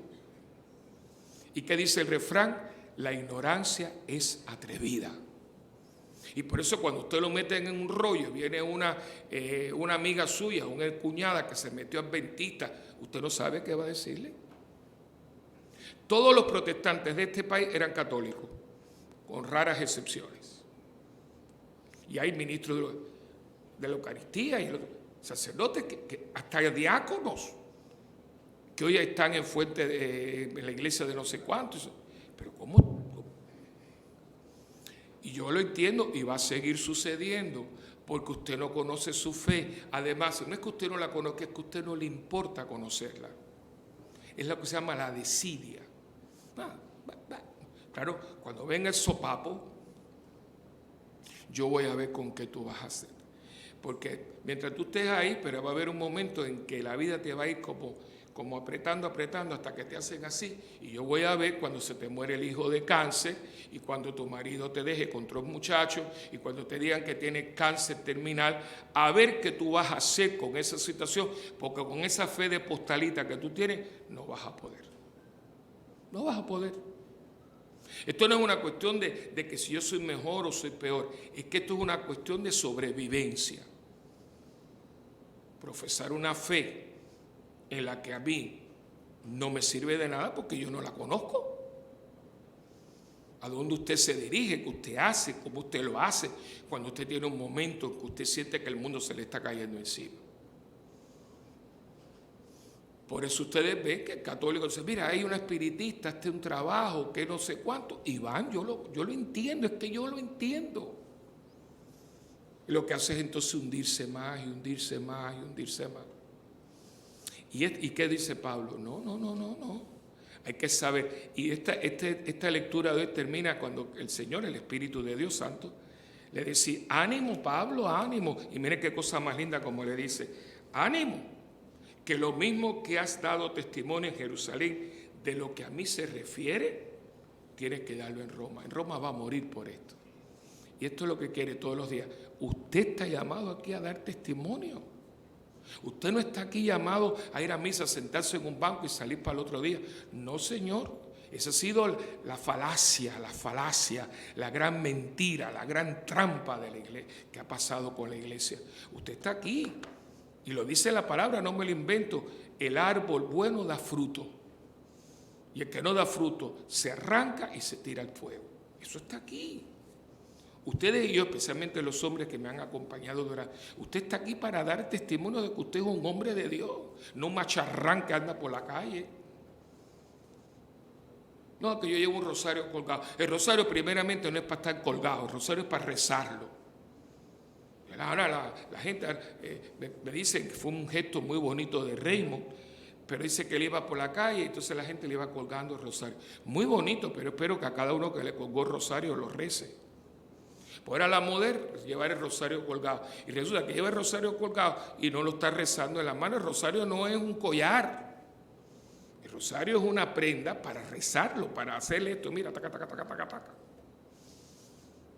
¿Y qué dice el refrán? La ignorancia es atrevida. Y por eso cuando usted lo mete en un rollo, viene una amiga suya, una cuñada que se metió adventista, usted no sabe qué va a decirle. Todos los protestantes de este país eran católicos, con raras excepciones. Y hay ministros de la Eucaristía y sacerdotes, que hasta diáconos, que hoy están en fuente en la iglesia de no sé cuántos. Pero ¿cómo? Y yo lo entiendo y va a seguir sucediendo porque usted no conoce su fe. Además, no es que usted no la conozca, es que a usted no le importa conocerla. Es lo que se llama la desidia. Claro, cuando venga el sopapo, yo voy a ver con qué tú vas a hacer. porque mientras tú estés ahí, pero va a haber un momento en que la vida te va a ir como apretando hasta que te hacen así. Y yo voy a ver cuando se te muere el hijo de cáncer, y cuando tu marido te deje con otro muchacho, y cuando te digan que tienes cáncer terminal, a ver qué tú vas a hacer con esa situación, porque con esa fe de postalita que tú tienes, no vas a poder. No vas a poder. Esto no es una cuestión de que si yo soy mejor o soy peor, es que esto es una cuestión de sobrevivencia. Profesar una fe en la que a mí no me sirve de nada porque yo no la conozco. ¿A dónde usted se dirige? ¿Qué usted hace? ¿Cómo usted lo hace? Cuando usted tiene un momento en que usted siente que el mundo se le está cayendo encima. Por eso ustedes ven que el católico dice, mira, hay una espiritista, este es un trabajo, que no sé cuánto. Y van, yo lo entiendo, es que yo lo entiendo. Y lo que hace es entonces hundirse más y hundirse más y hundirse más. ¿Y qué dice Pablo? No. Hay que saber. Y esta lectura de hoy termina cuando el Señor, el Espíritu de Dios Santo, le dice, ánimo Pablo, ánimo. Y mire qué cosa más linda como le dice, ánimo, que lo mismo que has dado testimonio en Jerusalén de lo que a mí se refiere, tienes que darlo en Roma. En Roma va a morir por esto. Y esto es lo que quiere todos los días. Usted está llamado aquí a dar testimonio. Usted no está aquí llamado a ir a misa, sentarse en un banco y salir para el otro día. No, señor. Esa ha sido la falacia, la gran mentira, la gran trampa de la iglesia que ha pasado con la iglesia. Usted está aquí. Y lo dice la palabra, no me lo invento. El árbol bueno da fruto. Y el que no da fruto se arranca y se tira al fuego. Eso está aquí. Ustedes y yo, especialmente los hombres que me han acompañado durante... Usted está aquí para dar testimonio de que usted es un hombre de Dios, no un macharrán que anda por la calle. No, que yo llevo un rosario colgado. El rosario primeramente no es para estar colgado, el rosario es para rezarlo. Ahora la gente me dice que fue un gesto muy bonito de Raymond, pero dice que él iba por la calle y entonces la gente le iba colgando el rosario. Muy bonito, pero espero que a cada uno que le colgó el rosario lo rece. Pues era la moda llevar el rosario colgado. Y resulta que lleva el rosario colgado y no lo está rezando en la mano. El rosario no es un collar. El rosario es una prenda para rezarlo, para hacerle esto. Mira, taca, taca, taca, taca, taca.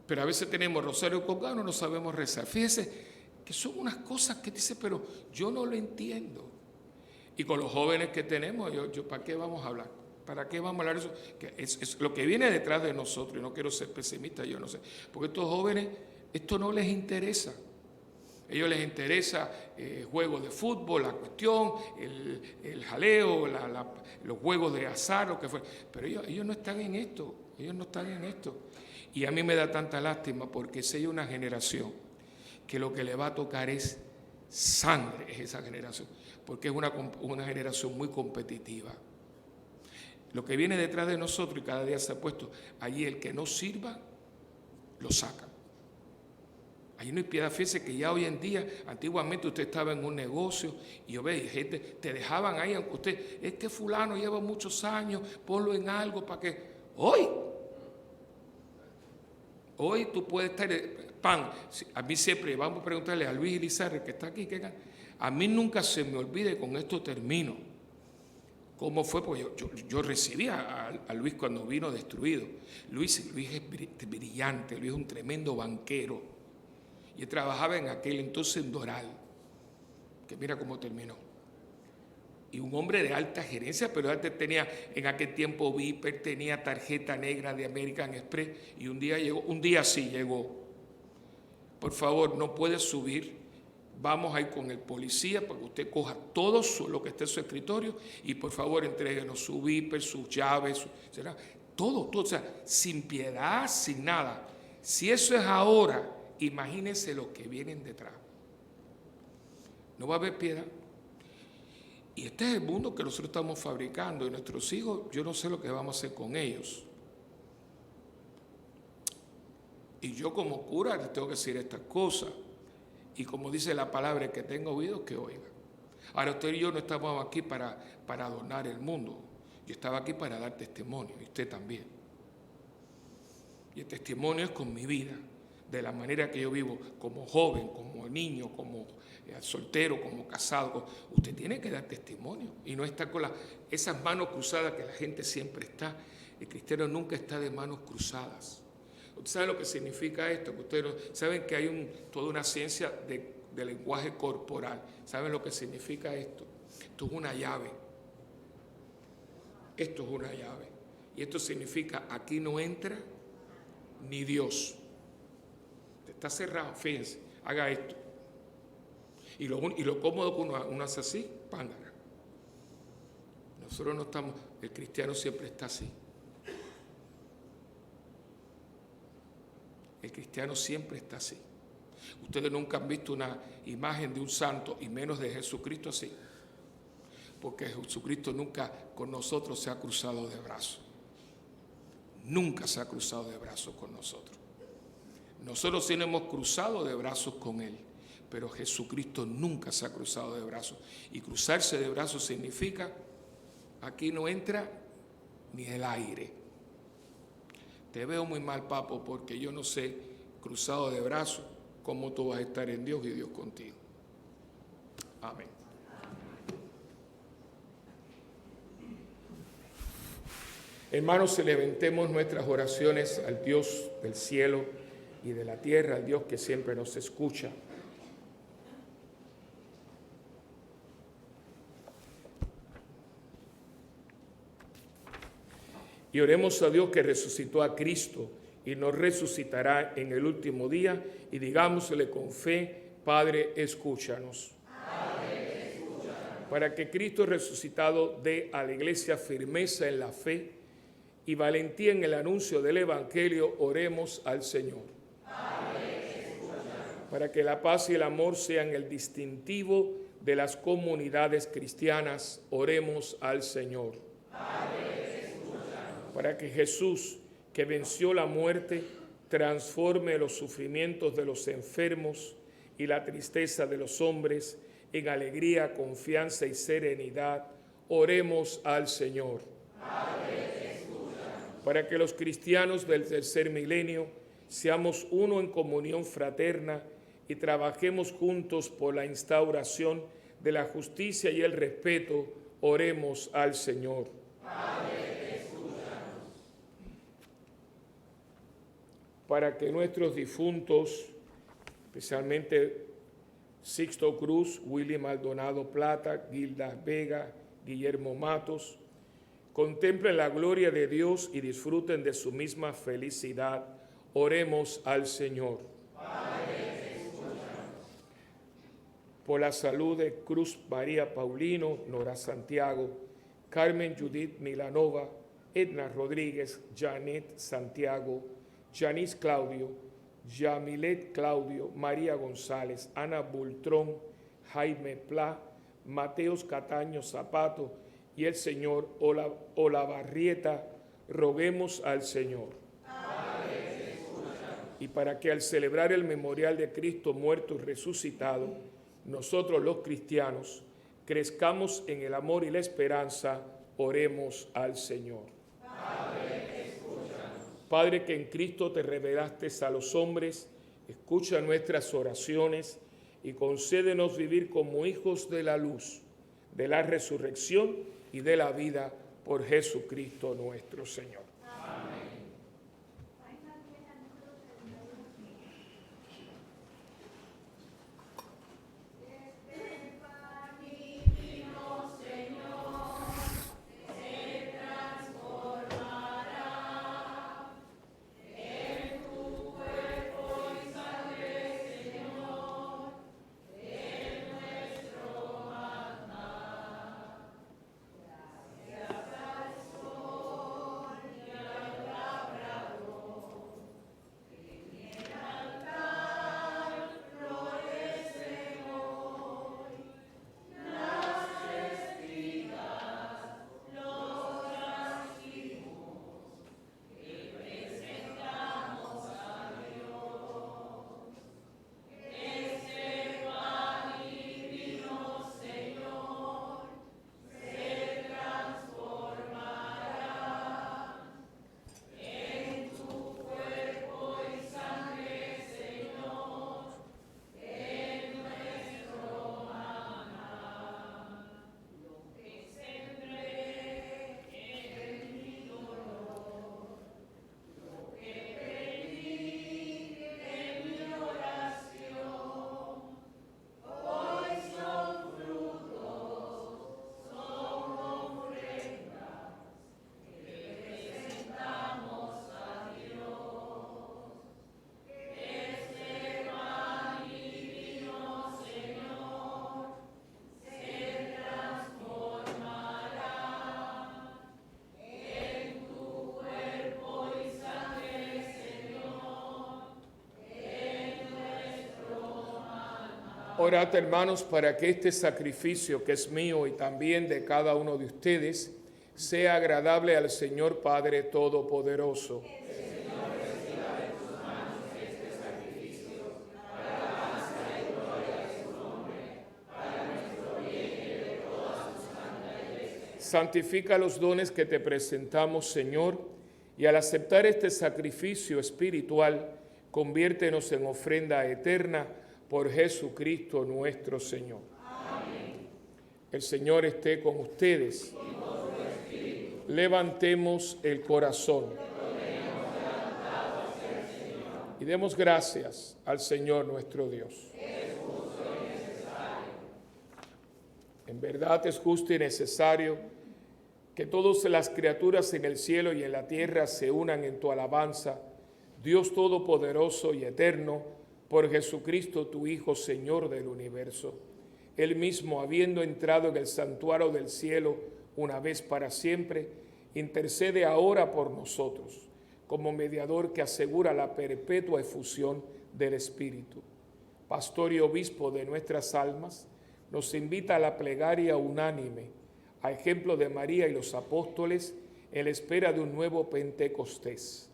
Pero a veces tenemos rosario colgado y no sabemos rezar. Fíjese que son unas cosas que dice, pero yo no lo entiendo. Y con los jóvenes que tenemos, ¿para qué vamos a hablar? ¿Para qué vamos a hablar de eso? Que es lo que viene detrás de nosotros, y no quiero ser pesimista, yo no sé. Porque estos jóvenes, esto no les interesa. A ellos les interesa juegos de fútbol, la cuestión, el jaleo, los juegos de azar, lo que fue. Pero ellos no están en esto, Y a mí me da tanta lástima porque si hay una generación que lo que le va a tocar es sangre, es esa generación, porque es una generación muy competitiva. Lo que viene detrás de nosotros, y cada día se ha puesto, allí el que no sirva, lo sacan. Allí no hay piedad. Fíjese que ya hoy en día, antiguamente usted estaba en un negocio y yo veía gente, te dejaban ahí, aunque usted, es que fulano lleva muchos años, ponlo en algo para que... Hoy tú puedes estar, pan, a mí siempre, vamos a preguntarle a Luis Elizarre, que está aquí, a mí nunca se me olvide, con esto termino. ¿Cómo fue? Porque yo recibí a Luis cuando vino destruido. Luis es brillante, Luis es un tremendo banquero. Y él trabajaba en aquel entonces en Doral, que mira cómo terminó. Y un hombre de alta gerencia, pero antes tenía en aquel tiempo Viper, tenía tarjeta negra de American Express, y un día sí llegó. Por favor, no puede subir. Vamos a ir con el policía para que usted coja todo lo que esté en su escritorio y por favor entréguenos su viper, sus llaves, todo, o sea, sin piedad, sin nada. Si eso es ahora, imagínense los que vienen detrás. No va a haber piedad. Y este es el mundo que nosotros estamos fabricando y nuestros hijos, yo no sé lo que vamos a hacer con ellos. Y yo como cura les tengo que decir estas cosas. Y como dice la palabra, que tenga oídos, que oiga. Ahora usted y yo no estamos aquí para adornar el mundo. Yo estaba aquí para dar testimonio, y usted también. Y el testimonio es con mi vida. de la manera que yo vivo, como joven, como niño, como soltero, como casado, usted tiene que dar testimonio y no estar con esas manos cruzadas que la gente siempre está. El cristiano nunca está de manos cruzadas. ¿Usted sabe lo que significa esto? Que ustedes saben que hay toda una ciencia de lenguaje corporal. ¿Saben lo que significa esto? Esto es una llave. Esto es una llave. Y esto significa, aquí no entra ni Dios. Está cerrado, fíjense, haga esto. Y lo cómodo que uno hace así, pángara. Nosotros no estamos, el cristiano siempre está así. El cristiano siempre está así. Ustedes nunca han visto una imagen de un santo y menos de Jesucristo así. Porque Jesucristo nunca con nosotros se ha cruzado de brazos. Nunca se ha cruzado de brazos con nosotros. Nosotros sí nos hemos cruzado de brazos con Él, pero Jesucristo nunca se ha cruzado de brazos. Y cruzarse de brazos significa, aquí no entra ni el aire. Te veo muy mal, papo, porque yo no sé, cruzado de brazos, cómo tú vas a estar en Dios y Dios contigo. Amén. Hermanos, levantemos nuestras oraciones al Dios del cielo y de la tierra, al Dios que siempre nos escucha. Y oremos a Dios que resucitó a Cristo y nos resucitará en el último día, y digámosle con fe, Padre, escúchanos. Padre, escúchanos. Para que Cristo resucitado dé a la iglesia firmeza en la fe y valentía en el anuncio del Evangelio, oremos al Señor. Padre, escúchanos. Para que la paz y el amor sean el distintivo de las comunidades cristianas, oremos al Señor. Padre, escúchanos. Para que Jesús, que venció la muerte, transforme los sufrimientos de los enfermos y la tristeza de los hombres en alegría, confianza y serenidad, oremos al Señor. Padre, escúchanos. Para que los cristianos del tercer milenio seamos uno en comunión fraterna y trabajemos juntos por la instauración de la justicia y el respeto, oremos al Señor. Padre, para que nuestros difuntos, especialmente Sixto Cruz, Willy Maldonado Plata, Gilda Vega, Guillermo Matos, contemplen la gloria de Dios y disfruten de su misma felicidad, oremos al Señor. Padre, por la salud de Cruz María Paulino, Nora Santiago, Carmen Judith Milanova, Edna Rodríguez, Janet Santiago, Janice Claudio, Yamilet Claudio, María González, Ana Bultrón, Jaime Pla, Mateos Cataño Zapato y el señor Olavarrieta, roguemos al Señor. Padre, y para que al celebrar el memorial de Cristo muerto y resucitado, nosotros los cristianos crezcamos en el amor y la esperanza, oremos al Señor. Padre, que en Cristo te revelaste a los hombres, escucha nuestras oraciones y concédenos vivir como hijos de la luz, de la resurrección y de la vida por Jesucristo nuestro Señor. Amén. Orad, hermanos, para que este sacrificio que es mío y también de cada uno de ustedes sea agradable al Señor Padre Todopoderoso. Santifica los dones que te presentamos, Señor, y al aceptar este sacrificio espiritual, conviértenos en ofrenda eterna por Jesucristo nuestro Señor. Amén. El Señor esté con ustedes. Levantemos el corazón. Y demos gracias al Señor nuestro Dios. En verdad es justo y necesario que todas las criaturas en el cielo y en la tierra se unan en tu alabanza, Dios Todopoderoso y Eterno, por Jesucristo tu Hijo, Señor del universo. Él mismo, habiendo entrado en el santuario del cielo una vez para siempre, intercede ahora por nosotros, como mediador que asegura la perpetua efusión del Espíritu. Pastor y obispo de nuestras almas, nos invita a la plegaria unánime, a ejemplo de María y los apóstoles, en la espera de un nuevo Pentecostés.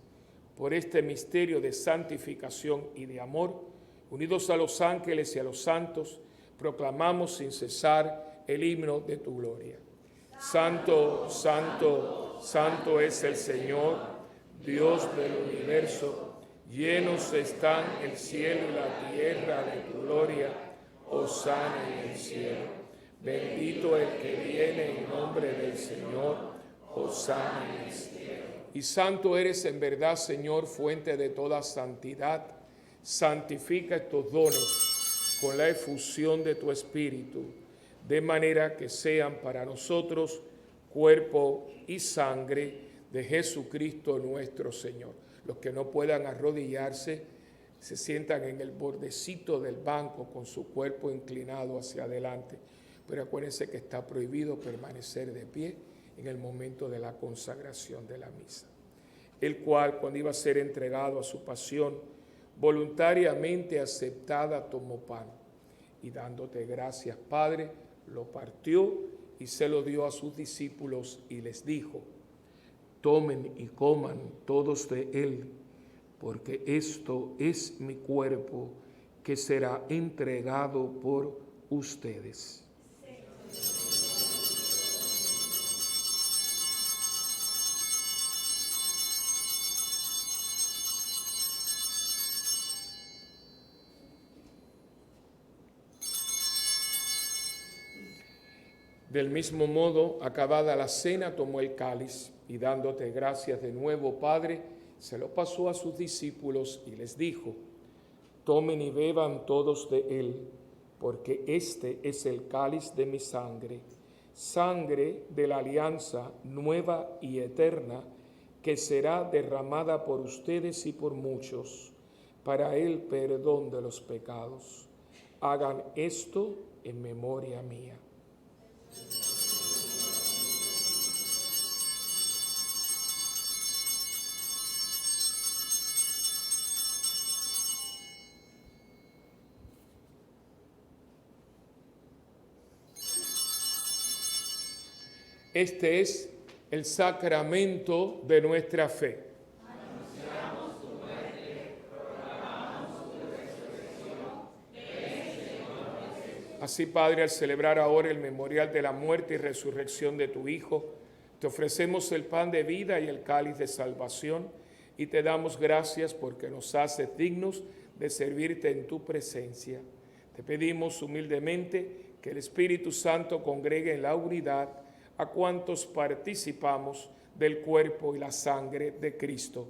Por este misterio de santificación y de amor, unidos a los ángeles y a los santos, proclamamos sin cesar el himno de tu gloria. Santo, santo, santo es el Señor, Dios del universo. Llenos están el cielo y la tierra de tu gloria. Hosana en el cielo. Bendito el que viene en nombre del Señor. Hosana en el cielo. Y santo eres en verdad, Señor, fuente de toda santidad. Santifica estos dones con la efusión de tu Espíritu, de manera que sean para nosotros cuerpo y sangre de Jesucristo nuestro Señor. Los que no puedan arrodillarse, se sientan en el bordecito del banco con su cuerpo inclinado hacia adelante. Pero acuérdense que está prohibido permanecer de pie en el momento de la consagración de la misa. El cual, cuando iba a ser entregado a su pasión, voluntariamente aceptada, tomó pan y dándote gracias, Padre, lo partió y se lo dio a sus discípulos y les dijo: tomen y coman todos de él, porque esto es mi cuerpo que será entregado por ustedes. Del mismo modo, acabada la cena, tomó el cáliz y dándote gracias de nuevo, Padre, se lo pasó a sus discípulos y les dijo: tomen y beban todos de él, porque este es el cáliz de mi sangre, sangre de la alianza nueva y eterna, que será derramada por ustedes y por muchos, para el perdón de los pecados. Hagan esto en memoria mía. Este es el sacramento de nuestra fe. Anunciamos tu muerte, proclamamos tu resurrección. Ven, Señor. Así, Padre, al celebrar ahora el memorial de la muerte y resurrección de tu Hijo, te ofrecemos el pan de vida y el cáliz de salvación y te damos gracias porque nos haces dignos de servirte en tu presencia. Te pedimos humildemente que el Espíritu Santo congregue en la unidad a cuantos participamos del cuerpo y la sangre de Cristo.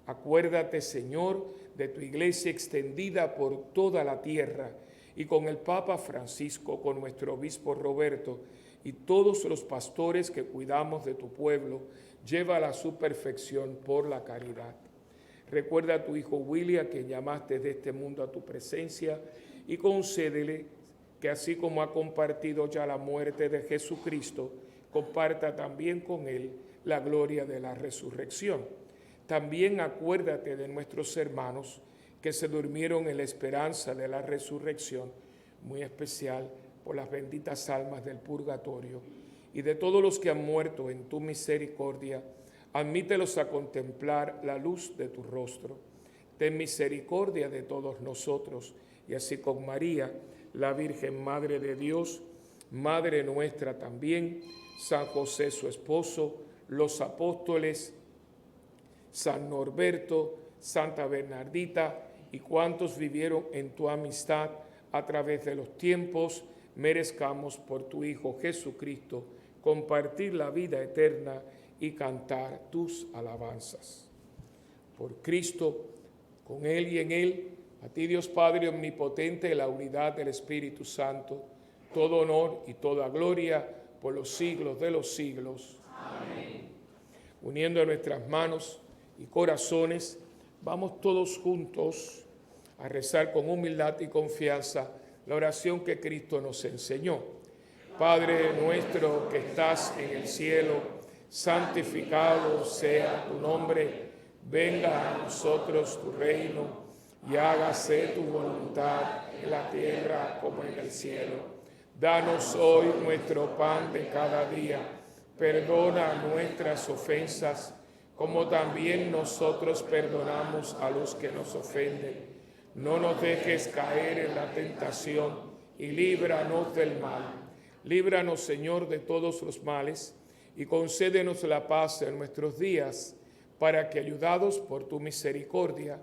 Acuérdate, Señor, de tu iglesia extendida por toda la tierra y con el Papa Francisco, con nuestro obispo Roberto y todos los pastores que cuidamos de tu pueblo, llévala a su perfección por la caridad. Recuerda a tu hijo William, que llamaste de este mundo a tu presencia, y concédele que así como ha compartido ya la muerte de Jesucristo, comparta también con él la gloria de la resurrección. También acuérdate de nuestros hermanos que se durmieron en la esperanza de la resurrección. muy especial por las benditas almas del purgatorio y de todos los que han muerto en tu misericordia, admítelos a contemplar la luz de tu rostro. Ten misericordia de todos nosotros, y así con María, la Virgen Madre de Dios, Madre nuestra también, San José su esposo, los apóstoles, San Norberto, Santa Bernardita y cuantos vivieron en tu amistad a través de los tiempos, merezcamos por tu Hijo Jesucristo compartir la vida eterna y cantar tus alabanzas. Por Cristo, con Él y en Él, a ti Dios Padre omnipotente, en la unidad del Espíritu Santo, todo honor y toda gloria por los siglos de los siglos. Amén. Uniendo nuestras manos y corazones, vamos todos juntos a rezar con humildad y confianza la oración que Cristo nos enseñó. Padre nuestro que estás en el cielo, santificado sea tu nombre, venga a nosotros tu reino y hágase tu voluntad en la tierra como en el cielo. Danos hoy nuestro pan de cada día, perdona nuestras ofensas, como también nosotros perdonamos a los que nos ofenden. No nos dejes caer en la tentación y líbranos del mal. Líbranos, Señor, de todos los males y concédenos la paz en nuestros días, para que, ayudados por tu misericordia,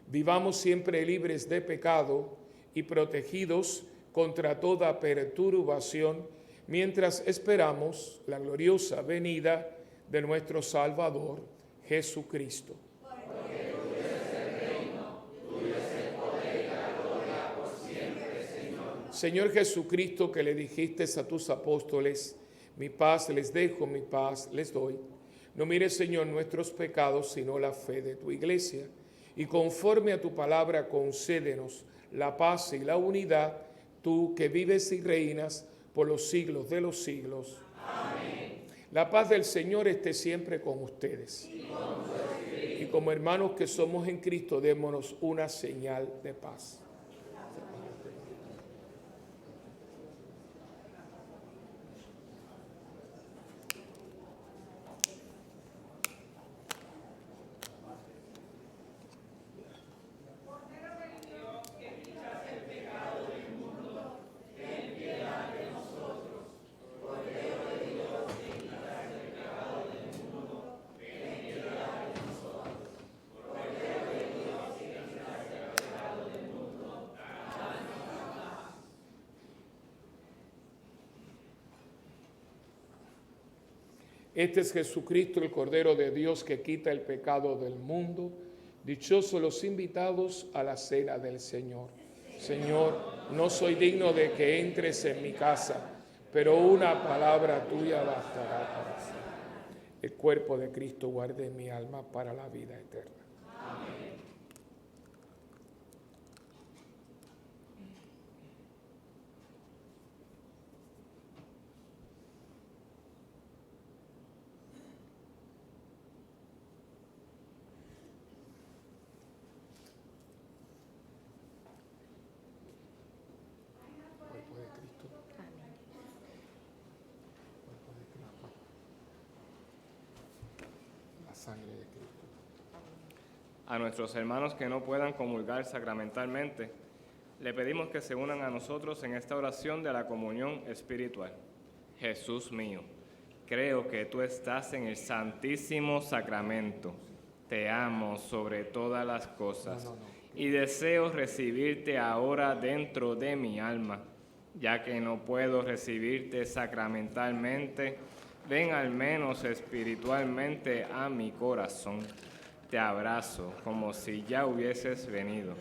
vivamos siempre libres de pecado y protegidos contra toda perturbación, mientras esperamos la gloriosa venida de nuestro Salvador, Jesucristo. Porque tuyo es el reino, tuyo es el poder y la gloria por siempre, Señor. Señor Jesucristo, que le dijiste a tus apóstoles, mi paz les dejo, mi paz les doy. No mires, Señor, nuestros pecados, sino la fe de tu iglesia. Y conforme a tu palabra, concédenos la paz y la unidad, tú que vives y reinas por los siglos de los siglos. Amén. La paz del Señor esté siempre con ustedes. Y como hermanos que somos en Cristo, démonos una señal de paz. Este es Jesucristo, el Cordero de Dios, que quita el pecado del mundo. Dichosos los invitados a la cena del Señor. Señor, no soy digno de que entres en mi casa, pero una palabra tuya bastará para siempre. El cuerpo de Cristo guarde mi alma para la vida eterna. Amén. Cuerpo de Cristo. Cuerpo de Cristo. La sangre de Cristo. A nuestros hermanos que no puedan comulgar sacramentalmente, le pedimos que se unan a nosotros en esta oración de la comunión espiritual. Jesús mío, creo que tú estás en el Santísimo Sacramento. Te amo sobre todas las cosas y deseo recibirte ahora dentro de mi alma. Ya que no puedo recibirte sacramentalmente, ven al menos espiritualmente a mi corazón. Te abrazo como si ya hubieses venido.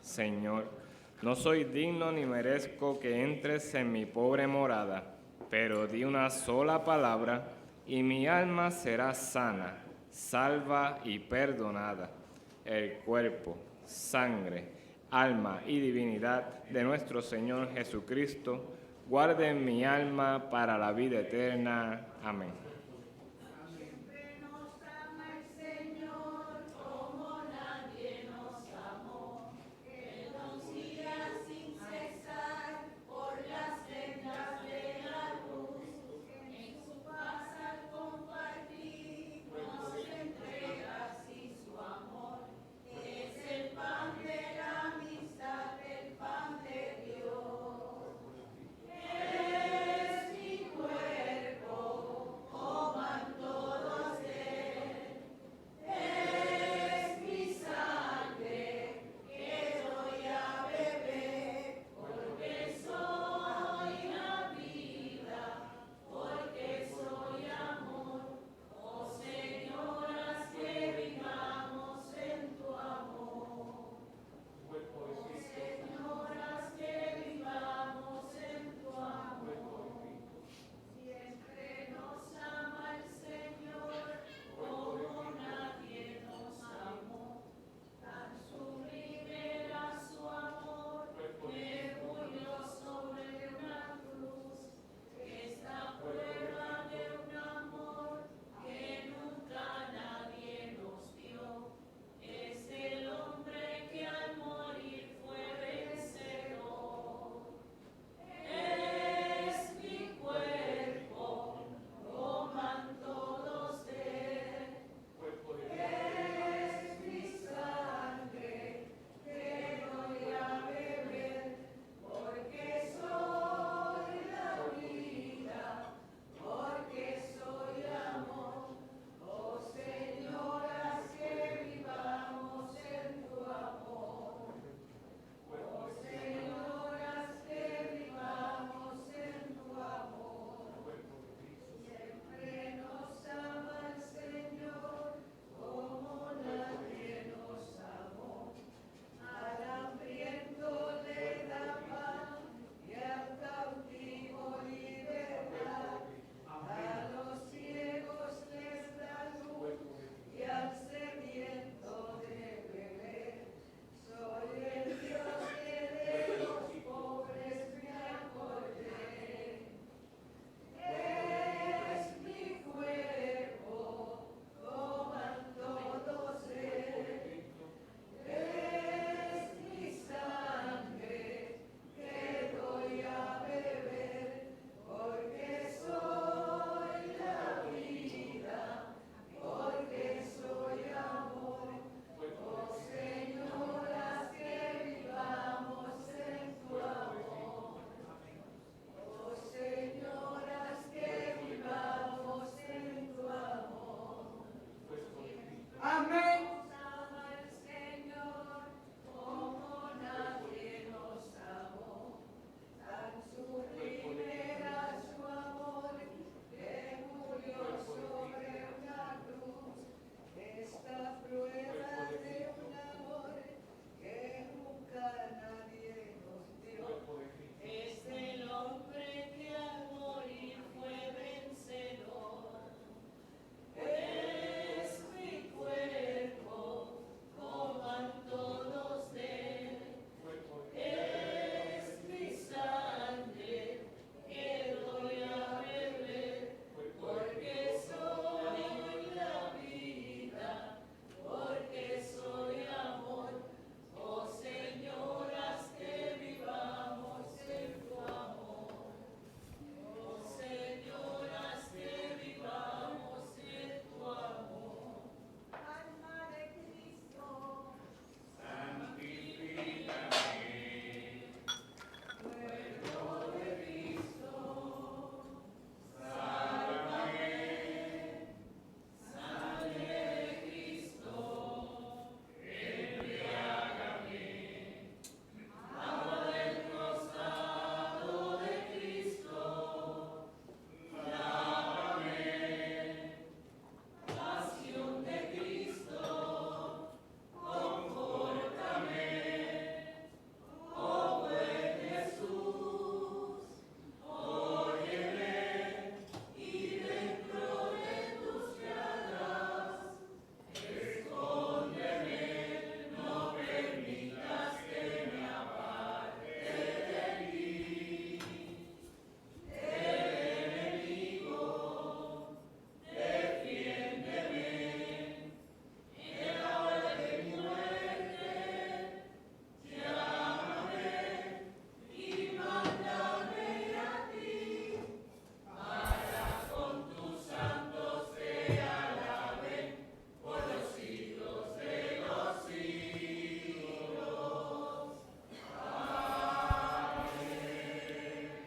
Señor, no soy digno ni merezco que entres en mi pobre morada, pero di una sola palabra y mi alma será sana, salva y perdonada. El cuerpo, sangre, alma y divinidad de nuestro Señor Jesucristo, guarden mi alma para la vida eterna. Amén.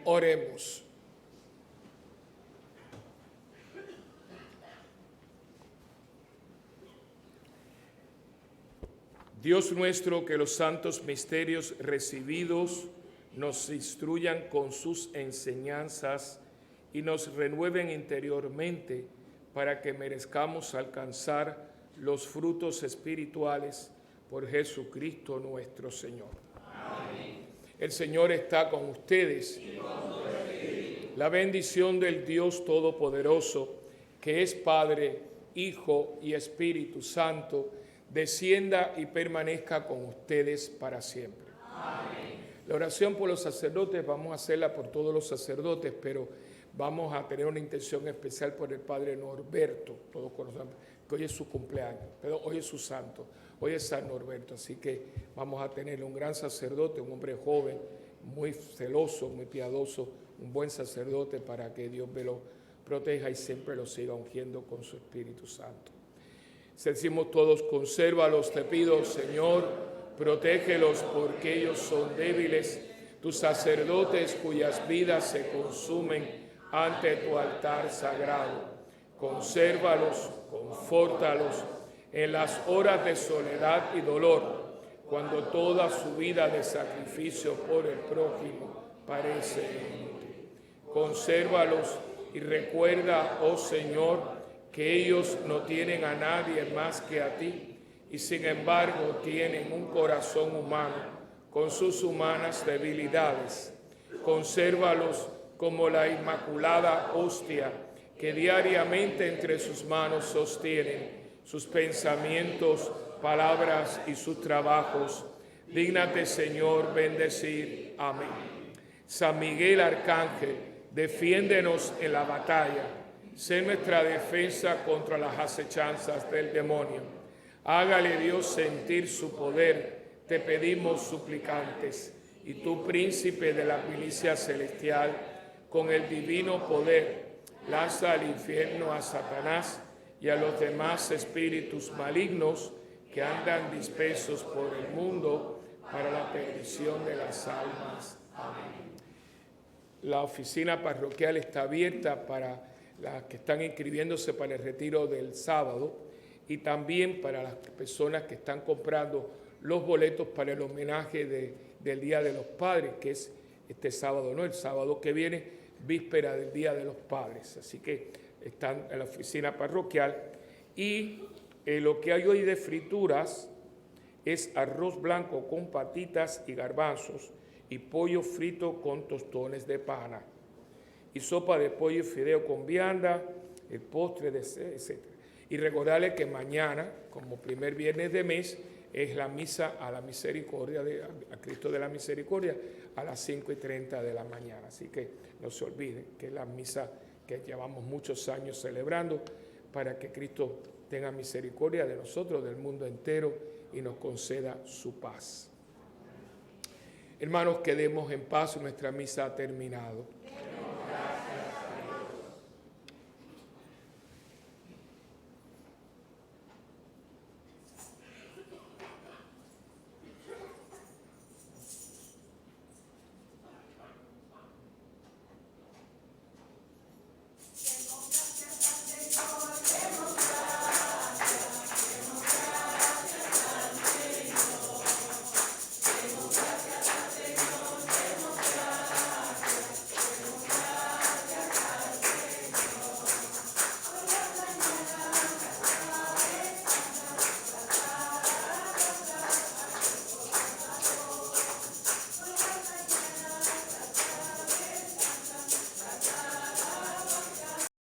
Oremos. Dios nuestro, que los santos misterios recibidos nos instruyan con sus enseñanzas y nos renueven interiormente para que merezcamos alcanzar los frutos espirituales por Jesucristo nuestro Señor. Amén. El Señor está con ustedes. La bendición del Dios Todopoderoso, que es Padre, Hijo y Espíritu Santo, descienda y permanezca con ustedes para siempre. Amén. La oración por los sacerdotes vamos a hacerla por todos los sacerdotes, pero vamos a tener una intención especial por el Padre Norberto, todos conocemos, que hoy es su cumpleaños, pero hoy es su santo, hoy es San Norberto, así que vamos a tener un gran sacerdote, un hombre joven, muy celoso, muy piadoso, un buen sacerdote para que Dios me lo proteja y siempre lo siga ungiendo con su Espíritu Santo. Decimos todos, consérvalos, te pido, Señor, protégelos porque ellos son débiles, tus sacerdotes cuyas vidas se consumen ante tu altar sagrado. Consérvalos, confórtalos en las horas de soledad y dolor, cuando toda su vida de sacrificio por el prójimo parece inútil. Consérvalos y recuerda, oh Señor, que ellos no tienen a nadie más que a ti, y sin embargo tienen un corazón humano con sus humanas debilidades. Consérvalos como la inmaculada hostia que diariamente entre sus manos sostienen sus pensamientos, palabras y sus trabajos. Dígnate, Señor, bendecir. Amén. San Miguel Arcángel, defiéndenos en la batalla. Sé nuestra defensa contra las acechanzas del demonio. Hágale Dios sentir su poder, te pedimos suplicantes. Y tú, príncipe de la milicia celestial, con el divino poder, lanza al infierno a Satanás y a los demás espíritus malignos que andan dispersos por el mundo para la perdición de las almas. Amén. La oficina parroquial está abierta para las que están inscribiéndose para el retiro del sábado y también para las personas que están comprando los boletos para el homenaje del Día de los Padres, que es este sábado, no, el sábado que viene, víspera del Día de los Padres. Así que están en la oficina parroquial. Y lo que hay hoy de frituras es arroz blanco con patitas y garbanzos y pollo frito con tostones de pana. Y sopa de pollo y fideo con vianda, el postre, etc. Y recordarles que mañana, como primer viernes de mes, es la misa a la misericordia, a Cristo de la Misericordia, a las 5:30 de la mañana. Así que no se olviden que es la misa que llevamos muchos años celebrando para que Cristo tenga misericordia de nosotros, del mundo entero, y nos conceda su paz. Hermanos, quedemos en paz, nuestra misa ha terminado.